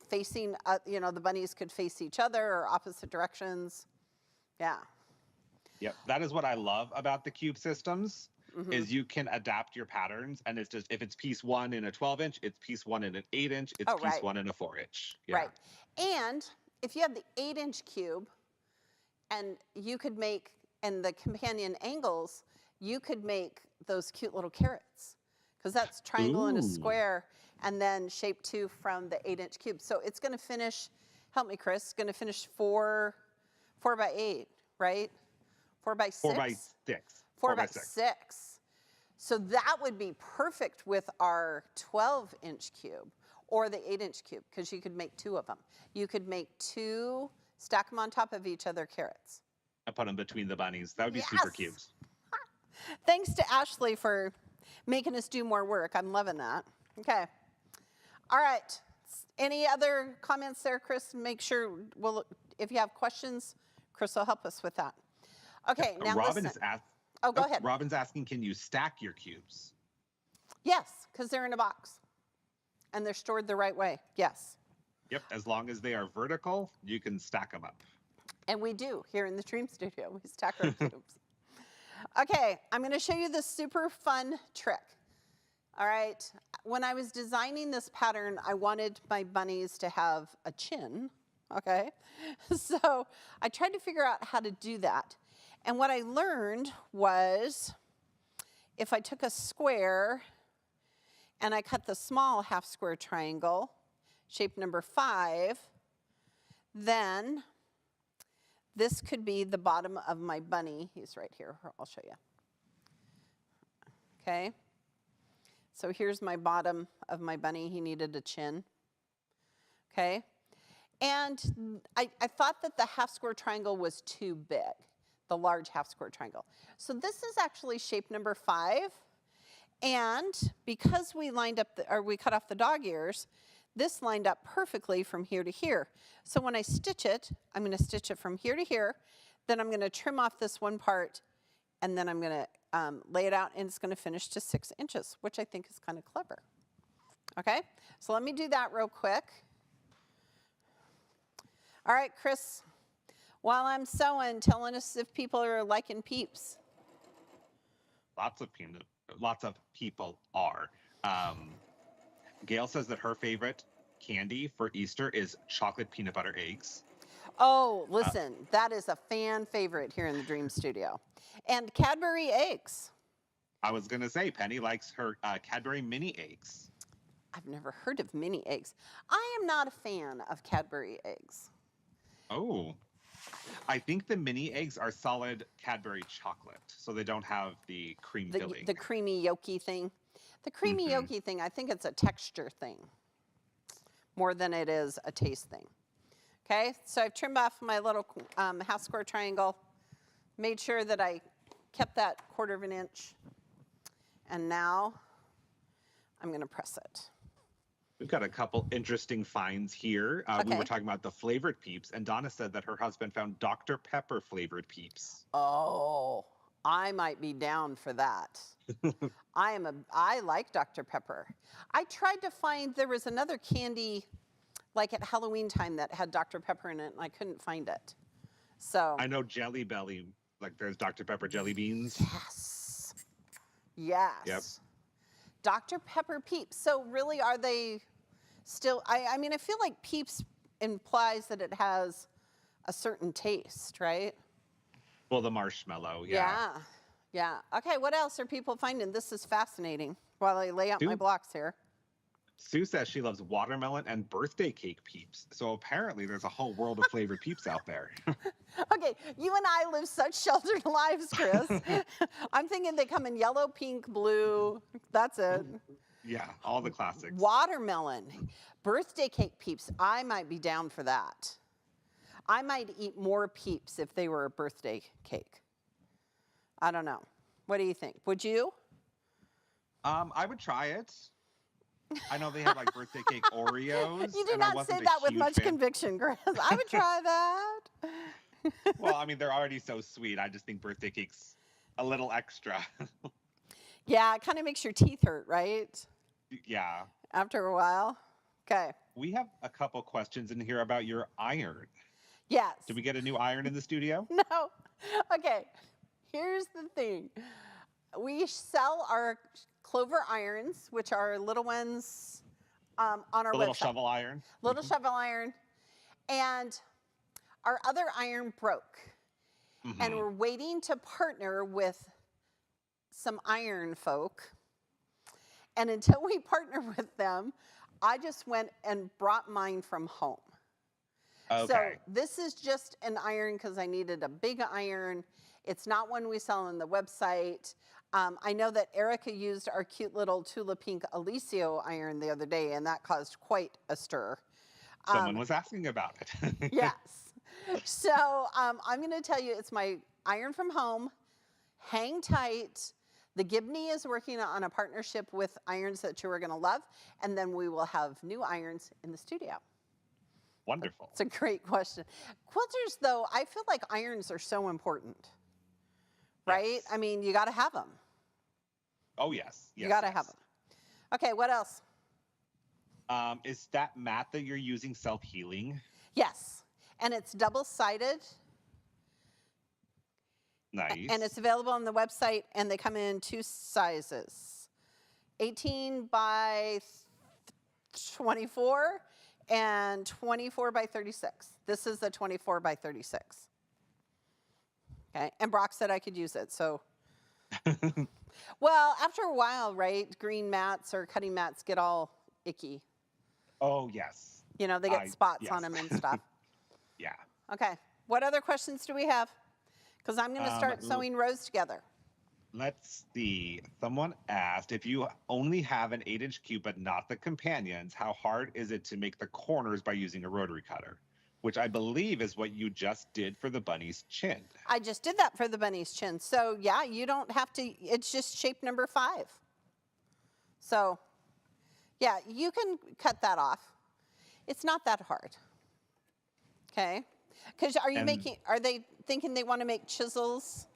facing, the bunnies could face each other or opposite directions. Yeah. Yep, that is what I love about the cube systems. Is you can adapt your patterns, and it's just if it's piece 1 in a 12-inch, it's piece 1 in an 8-inch, it's piece 1 in a 4-inch. Yeah. Right. And if you have the 8-inch cube, and you could make, and the companion angles, you could make those cute little carrots, because that's triangle and a square, and then shape 2 from the 8-inch cube. So it's going to finish. Help me, Chris. It's going to finish 4 by 8, right? 4 by 6. 4 by 6. 4 by 6. So that would be perfect with our 12-inch cube. or the 8-inch cube, because you could make 2 of them. You could make 2, stack them on top of each other carrots. I put them between the bunnies. That would be Yes! super cute. Thanks to Ashley for making us do more work. I'm loving that. Okay. All right. Any other comments there, Chris? Make sure, if you have questions, Chris will help us with that. Okay, now Robin listen. Go ahead. Robin's asking, can you stack your cubes? Yes, because they're in a box. And they're stored the right way. Yes. Yep, as long as they are vertical, you can stack them up. And we do here in the Dream Studio. We stack our cubes. Okay, I'm going to show you this super fun trick. All right, when I was designing this pattern, I wanted my bunnies to have a chin, okay? So I tried to figure out how to do that. And what I learned was if I took a square and I cut the small half square triangle, shape number 5, then this could be the bottom of my bunny. He's right here. I'll show you. Okay. So here's my bottom of my bunny. He needed a chin. Okay. And I thought that the half square triangle was too big, the large half square triangle. So this is actually shape number 5. And because we we cut off the dog ears, this lined up perfectly from here to here. So when I stitch it, I'm going to stitch it from here to here. Then I'm going to trim off this one part, and then I'm going to lay it out, and it's going to finish to 6 inches, which I think is kind of clever. Okay, so let me do that real quick. All right, Chris, while I'm sewing, telling us if people are liking peeps. Lots of people are. Gail says that her favorite candy for Easter is chocolate peanut butter eggs. Oh, listen, that is a fan favorite here in the Dream Studio. And Cadbury eggs. I was going to say, Penny likes her Cadbury mini eggs. I've never heard of mini eggs. I am not a fan of Cadbury eggs. Oh, I think the mini eggs are solid Cadbury chocolate, so they don't have the cream filling. The creamy yolky thing. The creamy yolky thing, I think it's a texture thing more than it is a taste thing. Okay, so I've trimmed off my little half square triangle, made sure that I kept that 1/4 of an inch, and now I'm going to press it. We've got a couple interesting finds here. We were talking about the flavored peeps, and Donna said that her husband found Dr. Pepper flavored peeps. Oh, I might be down for that. I like Dr. Pepper. I tried to find, there was another candy like at Halloween time that had Dr. Pepper in it, and I couldn't find it. So I know Jelly Belly, like there's Dr. Pepper jelly beans. Yes. Yes. Yep. Dr. Pepper Peeps. So really, are they still, I mean, I feel like Peeps implies that it has a certain taste, right? Well, the marshmallow, yeah. Yeah. Okay, what else are people finding? This is fascinating while I lay out my blocks here. Sue says she loves watermelon and birthday cake peeps. So apparently there's a whole world of flavored peeps out there. Okay, you and I live such sheltered lives, Chris. I'm thinking they come in yellow, pink, blue. That's it. Yeah, all the classics. Watermelon, birthday cake peeps. I might be down for that. I might eat more peeps if they were a birthday cake. I don't know. What do you think? Would you? I would try it. I know they have like birthday cake Oreos. You do not say that with much conviction, Chris. I would try that. Well, I mean, they're already so sweet. I just think birthday cake's a little extra. Yeah, it kind of makes your teeth hurt, right? Yeah. After a while. Okay. We have a couple questions in here about your iron. Yes. Did we get a new iron in the studio? No. Okay. Here's the thing. We sell our Clover irons, which are little ones on our website. The little shovel iron. Little shovel iron. And our other iron broke. And we're waiting to partner with some iron folk. And until we partner with them, I just went and brought mine from home. Okay. So this is just an iron because I needed a big iron. It's not one we sell on the website. I know that Erica used our cute little Tula Pink Alicio iron the other day, and that caused quite a stir. Someone was asking about it. Yes. So I'm going to tell you, it's my iron from home. Hang tight. The Gibney is working on a partnership with irons that you are going to love, and then we will have new irons in the studio. Wonderful. It's a great question. Quilters, though, I feel like irons are so important, right? Yes. I mean, you got to have them. Oh, yes. You got to have them. Okay, what else? Is that mat that you're using self-healing? Yes, and it's double-sided. Nice. And it's available on the website, and they come in 2 sizes, 18 by 24 and 24 by 36. This is the 24 by 36. Okay, and Brock said I could use it, so. Well, after a while, right, green mats or cutting mats get all icky. Oh, yes. You know, they get spots on them and stuff. Yeah. Okay, what other questions do we have? Because I'm going to start sewing rows together. Let's see. Someone asked, if you only have an 8-inch cube but not the companions, how hard is it to make the corners by using a rotary cutter? Which I believe is what you just did for the bunny's chin. I just did that for the bunny's chin. So yeah, you don't have to, it's just shape number 5. So yeah, you can cut that off. It's not that hard. Okay. Because are they thinking they want to make chisels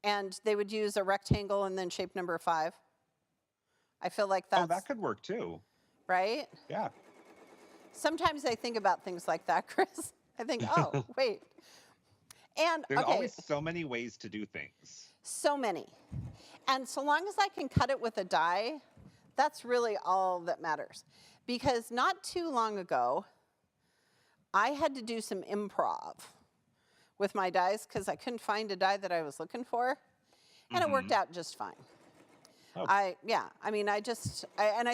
and they would use a rectangle and then shape number 5? I feel like that's. Oh, that could work too. Right? Yeah. Sometimes I think about things like that, Chris. I think, oh, wait. And There's okay, always so many ways to do things. so many. And so long as I can cut it with a die, that's really all that matters. Because not too long ago, I had to do some improv with my dies because I couldn't find a die that I was looking for. And it worked out just fine. Oh. I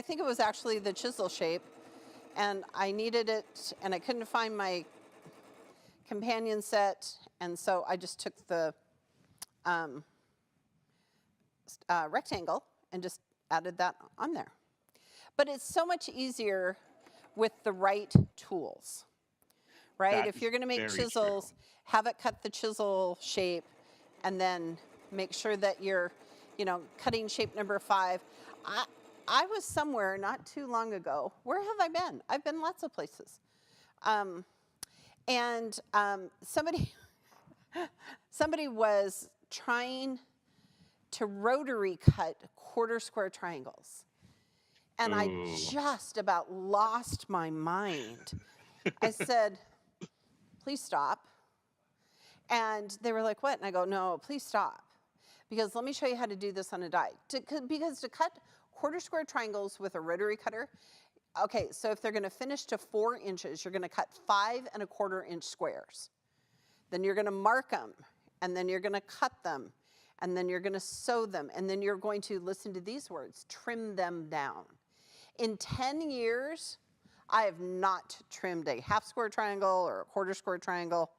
think it was actually the chisel shape, and I needed it, and I couldn't find my companion set, and so I just took the rectangle and just added that on there. But it's so much easier with the right tools, right? That If you're going to make is very chisels, true. have it cut the chisel shape, and then make sure that you're, cutting shape number 5. I was somewhere not too long ago. Where have I been? I've been lots of places. Somebody was trying to rotary cut quarter square triangles. And I just about lost my mind. I said, please stop. And they were like, what? And I go, no, please stop. Because let me show you how to do this on a die. Because to cut quarter square triangles with a rotary cutter, okay, so if they're going to finish to 4 inches, you're going to cut 5 1/4 inch squares. Then you're going to mark them, and then you're going to cut them, and then you're going to sew them, and then you're going to, listen to these words, trim them down. In 10 years, I have not trimmed a half square triangle or a quarter square triangle,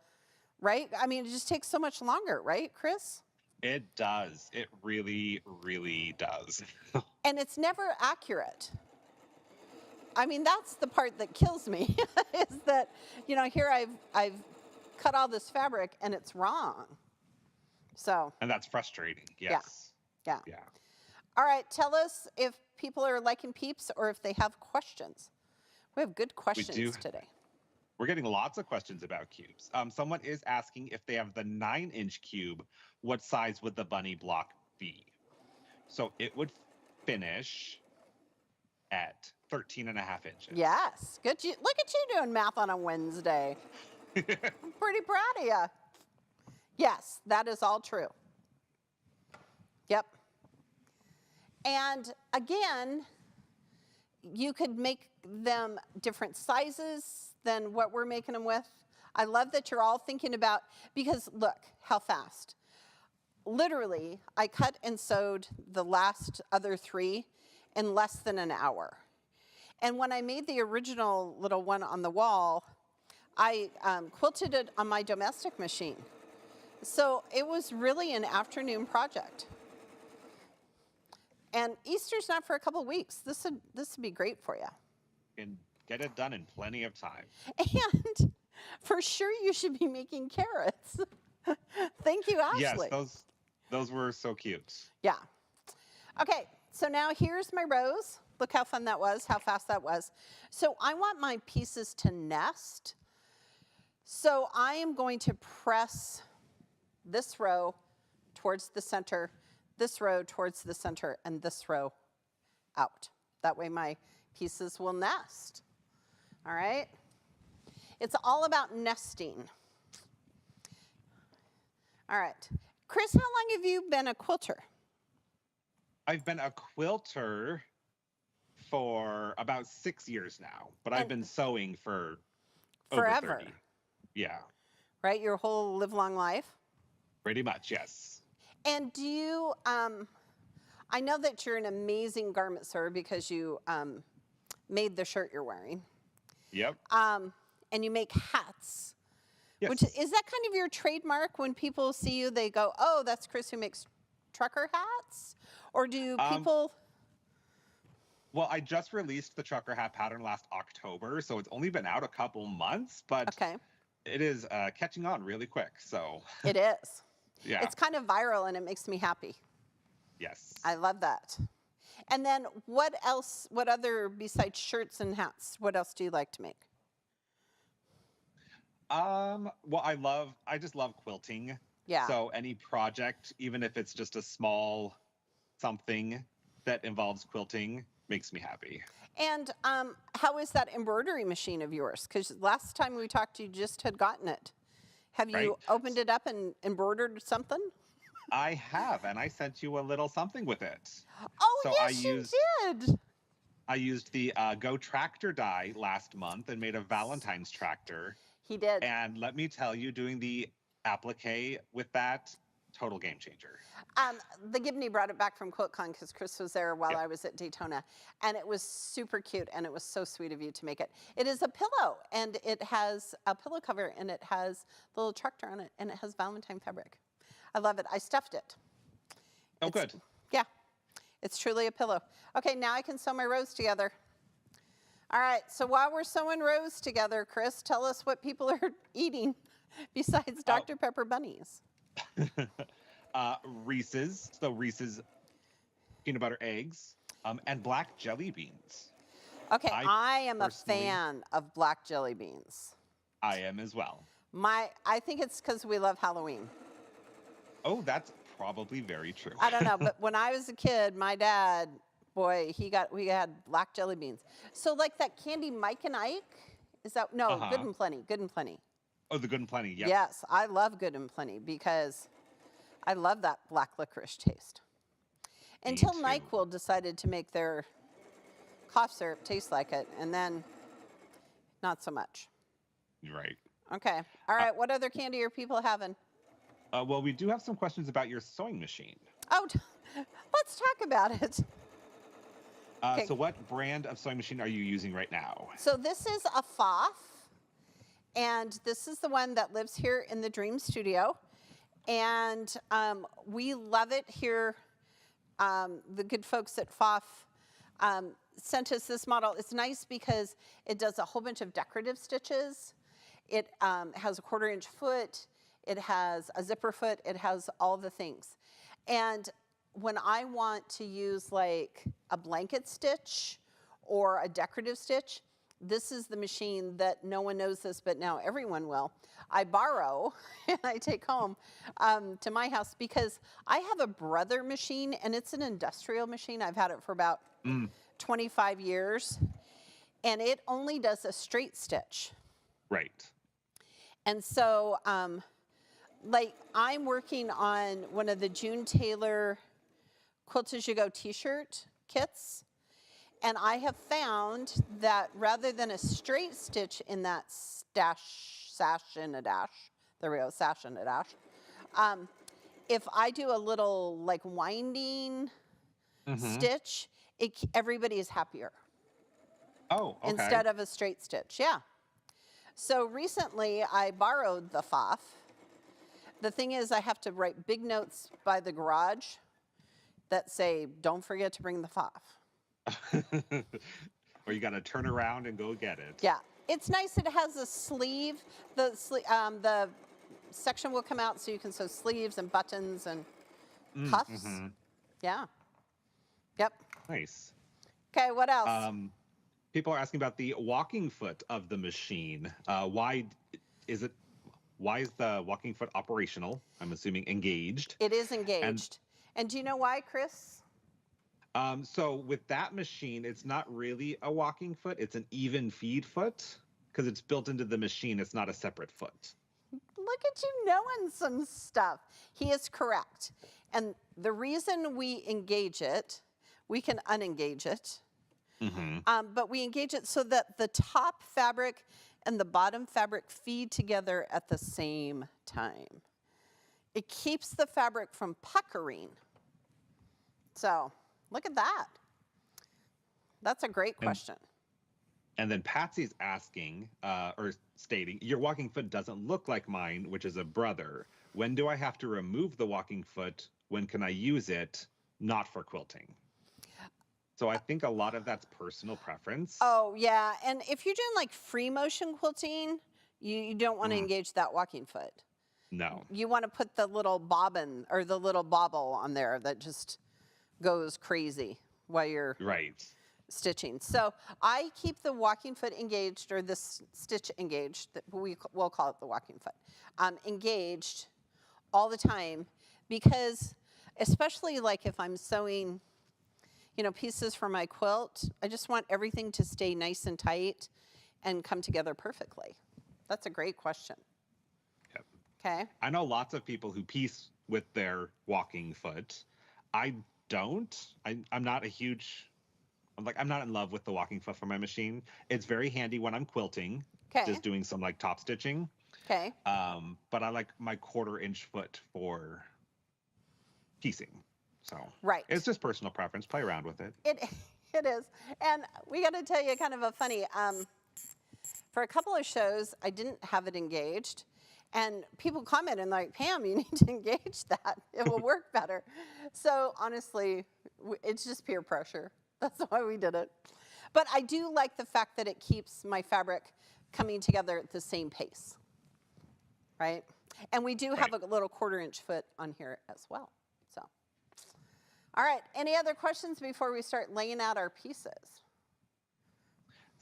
right? I mean, it just takes so much longer, right, Chris? It does. It really, really does. And it's never accurate. I mean, that's the part that kills me, is that, here I've cut all this fabric and it's wrong. So. And that's frustrating. Yes. Yeah. Yeah. All right, tell us if people are liking Peeps or if they have questions. We have good questions today. We're getting lots of questions about cubes. Someone is asking if they have the 9-inch cube, what size would the bunny block be? So it would finish at 13.5 inches. Yes, good. Look at you doing math on a Wednesday. I'm pretty proud of you. Yes, that is all true. Yep. And again, you could make them different sizes than what we're making them with. I love that you're all thinking about, because look how fast. Literally, I cut and sewed the last other 3 in less than an hour. And when I made the original little one on the wall, I quilted it on my domestic machine. So it was really an afternoon project. And Easter's not for a couple weeks. This would be great for you. And get it done in plenty of time. And for sure you should be making carrots. Thank you, Ashley. Yes, those were so cute. Yeah. Okay, so now here's my rows. Look how fun that was, how fast that was. So I want my pieces to nest. So I am going to press this row towards the center, this row towards the center, and this row out. That way my pieces will nest. All right? It's all about nesting. All right. Chris, how long have you been a quilter? I've been a quilter for about 6 years now, but I've been sewing for forever. over 30. Yeah. Right? Your whole live long life? Pretty much, yes. And do you, I know that you're an amazing garment sewer because you made the shirt you're wearing. Yep. And you make hats. Yes. Which is that kind of your trademark? When people see you, they go, oh, that's Chris who makes trucker hats? Or do people... Well, I just released the trucker hat pattern last October, so it's only been out a couple months, but Okay. it is catching on really quick, so... It is. Yeah. It's kind of viral, and it makes me happy. Yes. I love that. And then what else, what other, besides shirts and hats, what else do you like to make? Well, I just love quilting. Yeah. So any project, even if it's just a small something that involves quilting, makes me happy. And how is that embroidery machine of yours? Because last time we talked, you just had gotten it. Have you Right. opened it up and embroidered something? I have, and I sent you a little something with it. Oh, So yes, you did. I used the Go Tractor die last month and made a Valentine's tractor. He did. And let me tell you, doing the applique with that, total game changer. The Gibney brought it back from QuiltCon because Chris was there while Yep. I was at Daytona. And it was super cute, and it was so sweet of you to make it. It is a pillow, and it has a pillow cover, and it has the little tractor on it, and it has Valentine fabric. I love it. I stuffed it. Oh, It's- good. Yeah, it's truly a pillow. Okay, now I can sew my rows together. All right, so while we're sewing rows together, Chris, tell us what people are eating besides Dr. Pepper bunnies. Reese's, so Reese's peanut butter eggs, and black jelly beans. Okay, I am a personally- fan of black jelly beans. I am as well. I think it's because we love Halloween. Oh, that's probably very true. I don't know, but when I was a kid, my dad, boy, we had black jelly beans. So like that candy Mike and Ike, is that, no, Good and Plenty, Good and Plenty. Oh, the Good and Plenty, yes. Yes, I love Good and Plenty because I love that black licorice taste. Until too. NyQuil decided to make their cough syrup taste like it, and then not so much. You're right. Okay, all right, what other candy are people having? Well, we do have some questions about your sewing machine. Oh, let's talk about it. Okay. So what brand of sewing machine are you using right now? So this is a Pfaff, and this is the one that lives here in the Dream Studio. And we love it here. The good folks at Pfaff sent us this model. It's nice because it does a whole bunch of decorative stitches. It has a 1/4-inch foot. It has a zipper foot. It has all the things. And when I want to use like a blanket stitch or a decorative stitch, this is the machine that no one knows this, but now everyone will. I borrow and I take home to my house because I have a Brother machine, and it's an industrial machine. I've had it for about 25 years, and it only does a straight stitch. Right. And so, like, I'm working on one of the June Taylor Quilt As You Go t-shirt kits. And I have found that rather than a straight stitch in that sash and a dash, there we go, sash and a dash. If I do a little like winding stitch, everybody is happier. Oh, okay. Instead of a straight stitch, yeah. So recently I borrowed the Pfaff. The thing is I have to write big notes by the garage that say, don't forget to bring the fob. Or you got to turn around and go get it. Yeah, it's nice. It has a sleeve. The section will come out so you can sew sleeves and buttons and cuffs. Yeah. Yep. Nice. Okay, what else? People are asking about the walking foot of the machine. Why is the walking foot operational? I'm assuming engaged. It is engaged. And do you know why, Chris? So with that machine, it's not really a walking foot. It's an even feed foot because it's built into the machine. It's not a separate foot. Look at you knowing some stuff. He is correct. And the reason we engage it, we can unengage it, but we engage it so that the top fabric and the bottom fabric feed together at the same time. It keeps the fabric from puckering. So look at that. That's a great question. And then Patsy's asking, or stating, your walking foot doesn't look like mine, which is a brother. When do I have to remove the walking foot? When can I use it? Not for quilting. So I think a lot of that's personal preference. Oh, yeah. And if you're doing like free motion quilting, you don't want to engage that walking foot. No. You want to put the little bobbin or the little bobble on there that just goes crazy while you're stitching. So I keep the walking foot engaged, or this stitch engaged, we'll call it the walking foot, engaged all the time, because especially like if I'm sewing, you know, pieces for my quilt, I just want everything to stay nice and tight and come together perfectly. That's a great question. Yep. Okay. I know lots of people who piece with their walking foot. I don't. I'm not a huge, I'm not in love with the walking foot for my machine. It's very handy when I'm quilting, just doing some like top stitching. Okay. But I like my 1/4 inch foot for piecing. So it's just personal preference. Play around with it. It is. And we got to tell you kind of a funny, for a couple of shows, I didn't have it engaged. And people commented like, Pam, you need to engage that. It will work better. So honestly, it's just peer pressure. That's why we did it. But I do like the fact that it keeps my fabric coming together at the same pace, right? And we do have a little 1/4 inch foot on here as well. So, all right, any other questions before we start laying out our pieces?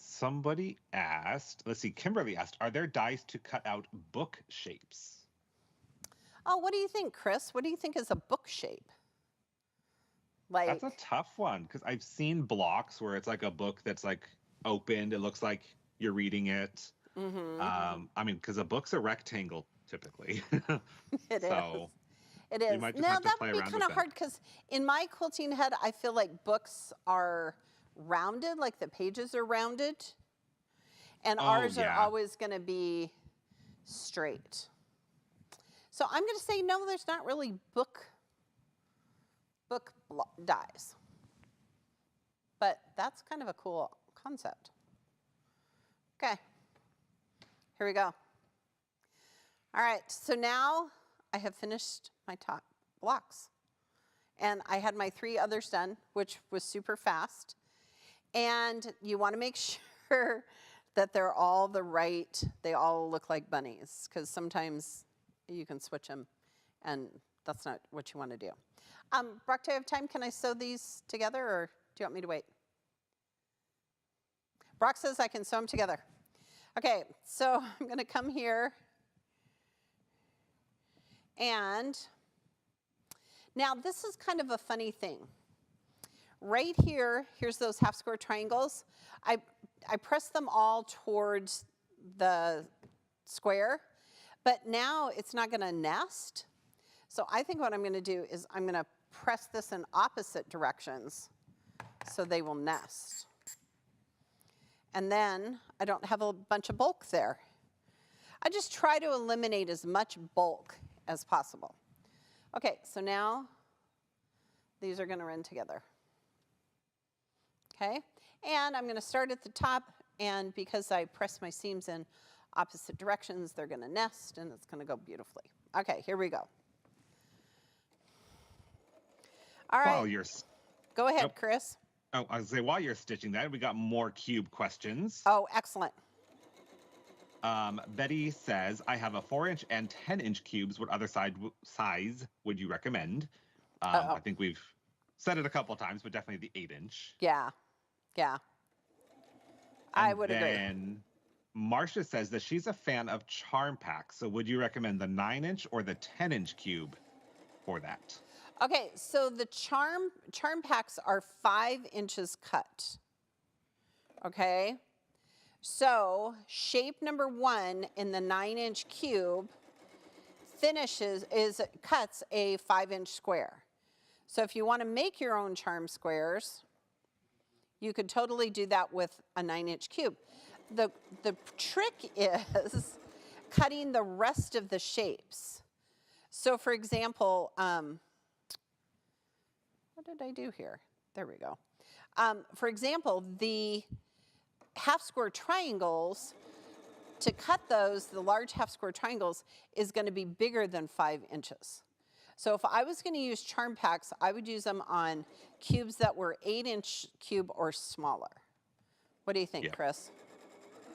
Somebody asked, let's see, Kimberly asked, are there dies to cut out book shapes? Oh, what do you think, Chris? What do you think is a book shape? Like, that's a tough one, because I've seen blocks where it's like a book that's like opened. It looks like you're reading it. I mean, because a book's a rectangle typically. It so is. It is. Now, that would be kind of hard, because in my quilting head, I feel like books are rounded, like the pages are rounded, and ours are always going to be straight. So I'm going to say no, there's not really book dies, but that's kind of a cool concept. Okay, here we go. All right, so now I have finished my top blocks, and I had my 3 others done, which was super fast. And you want to make sure that they're all they all look like bunnies, because sometimes you can switch them, and that's not what you want to do. Brock, do I have time? Can I sew these together, or do you want me to wait? Brock says I can sew them together. Okay, so I'm going to come here. And now this is kind of a funny thing. Right here, here's those half square triangles. I press them all towards the square, but now it's not going to nest. So I think what I'm going to do is I'm going to press this in opposite directions so they will nest. And then I don't have a bunch of bulk there. I just try to eliminate as much bulk as possible. Okay, so now these are going to run together. Okay, and I'm going to start at the top, and because I press my seams in opposite directions, they're going to nest, and it's going to go beautifully. Okay, here we go. All right. While you're, Go ahead, Nope. Chris. oh, I was gonna say while you're stitching that, we got more cube questions. Oh, excellent. Betty says, I have a 4-inch and 10-inch cubes. What other size would you recommend? Uh-oh. I think we've said it a couple of times, but definitely the 8-inch. Yeah. Yeah. I would agree. And Marcia says that she's a fan of charm packs. So would you recommend the 9-inch or the 10-inch cube for that? Okay, so the charm packs are 5 inches cut. Okay, so shape number 1 in the 9-inch cube cuts a 5-inch square. So if you want to make your own charm squares, you could totally do that with a 9-inch cube. The trick is cutting the rest of the shapes. So for example, what did I do here? There we go. For example, the half square triangles, to cut those, the large half square triangles, is going to be bigger than 5 inches. So if I was going to use charm packs, I would use them on cubes that were 8-inch cube or smaller. What do you think, Yeah. Chris?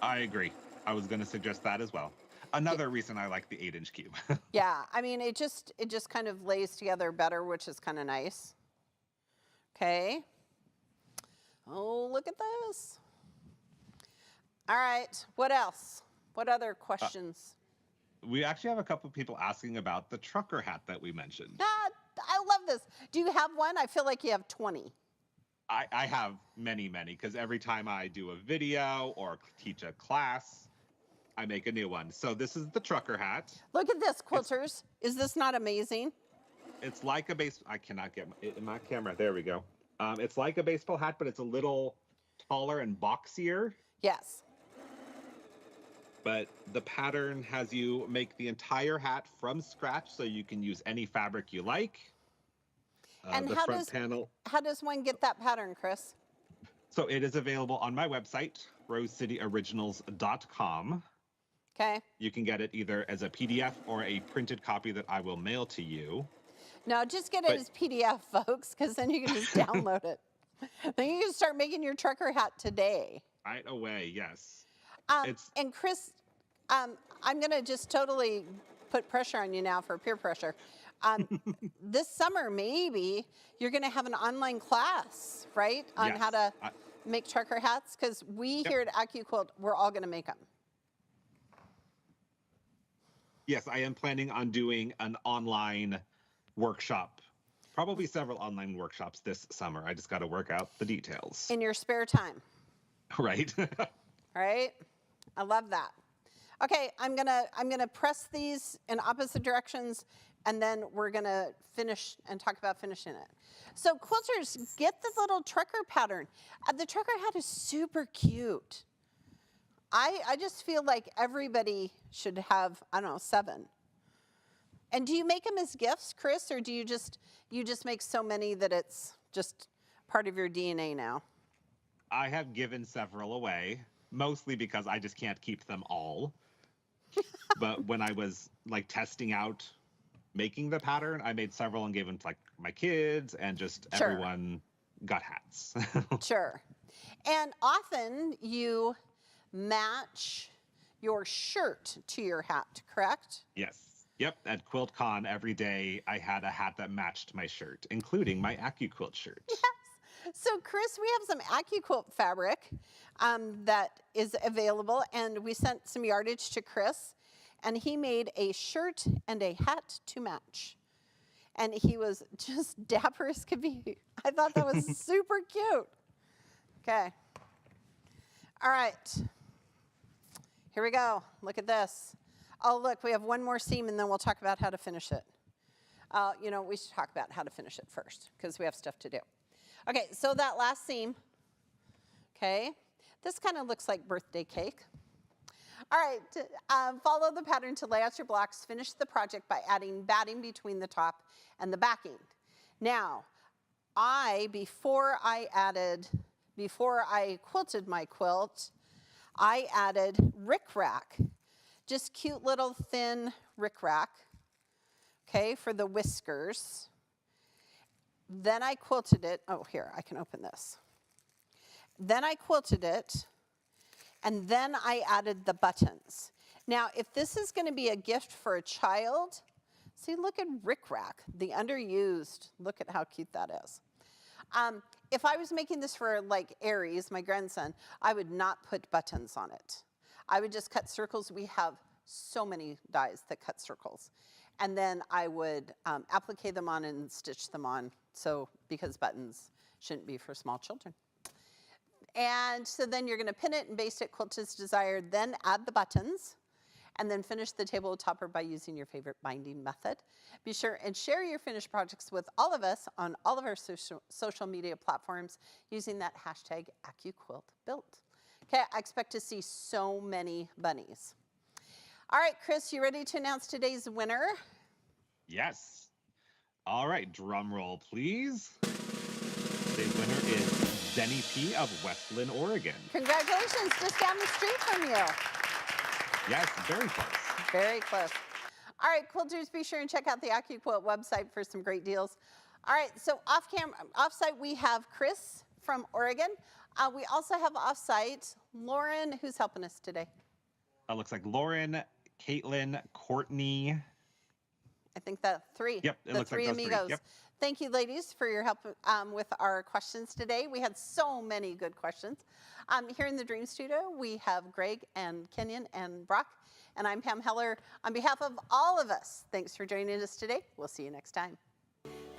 I agree. I was going to suggest that as well. Another reason I like the 8-inch cube. Yeah, I mean, it just kind of lays together better, which is kind of nice. Okay. Oh, look at this. All right, what else? What other questions? We actually have a couple of people asking about the trucker hat that we mentioned. I love this. Do you have one? I feel like you have 20. I have many, because every time I do a video or teach a class, I make a new one. So this is the trucker hat. Look at this, quilters. Is this not amazing? It's like a I cannot get it in my camera. There we go. It's like a baseball hat, but it's a little taller and boxier. Yes. But the pattern has you make the entire hat from scratch, so you can use any fabric you like. And the front panel. How does one get that pattern, Chris? So it is available on my website, rosecityoriginals.com. Okay. You can get it either as a PDF or a printed copy that I will mail to you. No, just get it as PDF, folks, because then you can just download it. Then you can start making your trucker hat today. Right away, yes. And Chris, I'm going to just totally put pressure on you now for peer pressure. This summer, maybe, you're going to have an online class, right, on Yes. how to make trucker hats? Because we here at AccuQuilt, we're all going to make them. Yes, I am planning on doing an online workshop, probably several online workshops this summer. I just got to work out the details. In your spare time. Right. Right? I love that. Okay, I'm gonna press these in opposite directions, and then we're gonna finish and talk about finishing it. So quilters, get the little trucker pattern. The trucker hat is super cute. I just feel like everybody should have, I don't know, 7. And do you make them as gifts, Chris, or do you just make so many that it's just part of your DNA now? I have given several away, mostly because I just can't keep them all. But when I was like testing out making the pattern, I made several and gave them to like my kids, and just Sure. everyone got hats. Sure. And often you match your shirt to your hat, correct? Yes. Yep. At QuiltCon every day, I had a hat that matched my shirt, including my AccuQuilt shirt. Yes. So Chris, we have some AccuQuilt fabric that is available, and we sent some yardage to Chris, and he made a shirt and a hat to match. And he was just dapper as could be. I thought that was super cute. Okay. All right. Here we go. Look at this. Oh, look, we have one more seam, and then we'll talk about how to finish it. You know, we should talk about how to finish it first, because we have stuff to do. Okay, so that last seam, okay, this kind of looks like birthday cake. All right, follow the pattern to lay out your blocks. Finish the project by adding batting between the top and the backing. Now, before I quilted my quilt, I added rickrack, just cute little thin rickrack, okay, for the whiskers. Then I quilted it. Oh, here, I can open this. Then I quilted it, and then I added the buttons. Now, if this is going to be a gift for a child, see, look at Rick Rack, the underused. Look at how cute that is. If I was making this for like Aries, my grandson, I would not put buttons on it. I would just cut circles. We have so many dies that cut circles. And then I would applique them on and stitch them on, so because buttons shouldn't be for small children. And so then you're going to pin it and baste it, quilt as desired, then add the buttons, and then finish the table topper by using your favorite binding method. Be sure and share your finished projects with all of us on all of our social media platforms using that hashtag AccuQuiltBuilt. Okay, I expect to see so many bunnies. All right, Chris, you ready to announce today's winner? Yes. All right, drum roll, please. Today's winner is Denny P. of Westland, Oregon. Congratulations, just down the street from you. Yes, very close. Very close. All right, quilters, be sure and check out the AccuQuilt website for some great deals. All right, so off-site we have Chris from Oregon. We also have off-site Lauren, who's helping us today. It looks like Lauren, Caitlin, Courtney. I think the three. Yep, it the looks three like those amigos. three. Yep. Thank you, ladies, for your help with our questions today. We had so many good questions. Here in the Dream Studio, we have Greg and Kenyon and Brock, and I'm Pam Heller. On behalf of all of us, thanks for joining us today. We'll see you next time.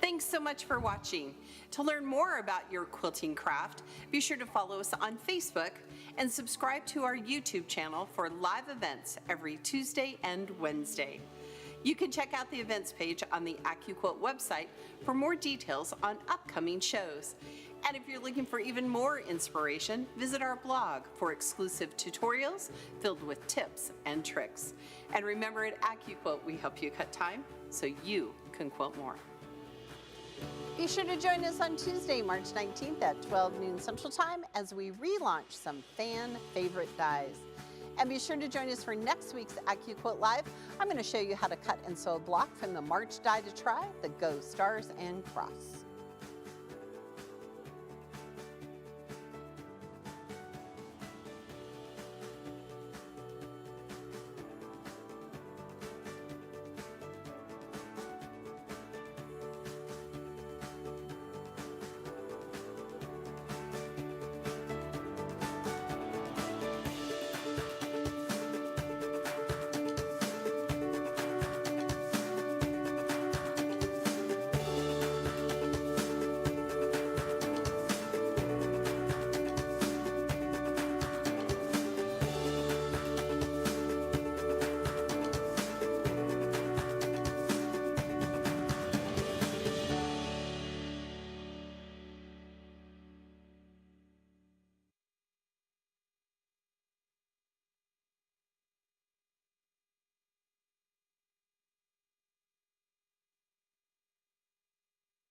Thanks so much for watching. To learn more about your quilting craft, be sure to follow us on Facebook and subscribe to our YouTube channel for live events every Tuesday and Wednesday. You can check out the events page on the AccuQuilt website for more details on upcoming shows. And if you're looking for even more inspiration, visit our blog for exclusive tutorials filled with tips and tricks. And remember, at AccuQuilt, we help you cut time so you can quilt more. Be sure to join us on Tuesday, March 19th at 12 noon Central Time as we relaunch some fan favorite dies. And be sure to join us for next week's AccuQuilt Live. I'm going to show you how to cut and sew a block from the March die to try, the Go Stars and Cross.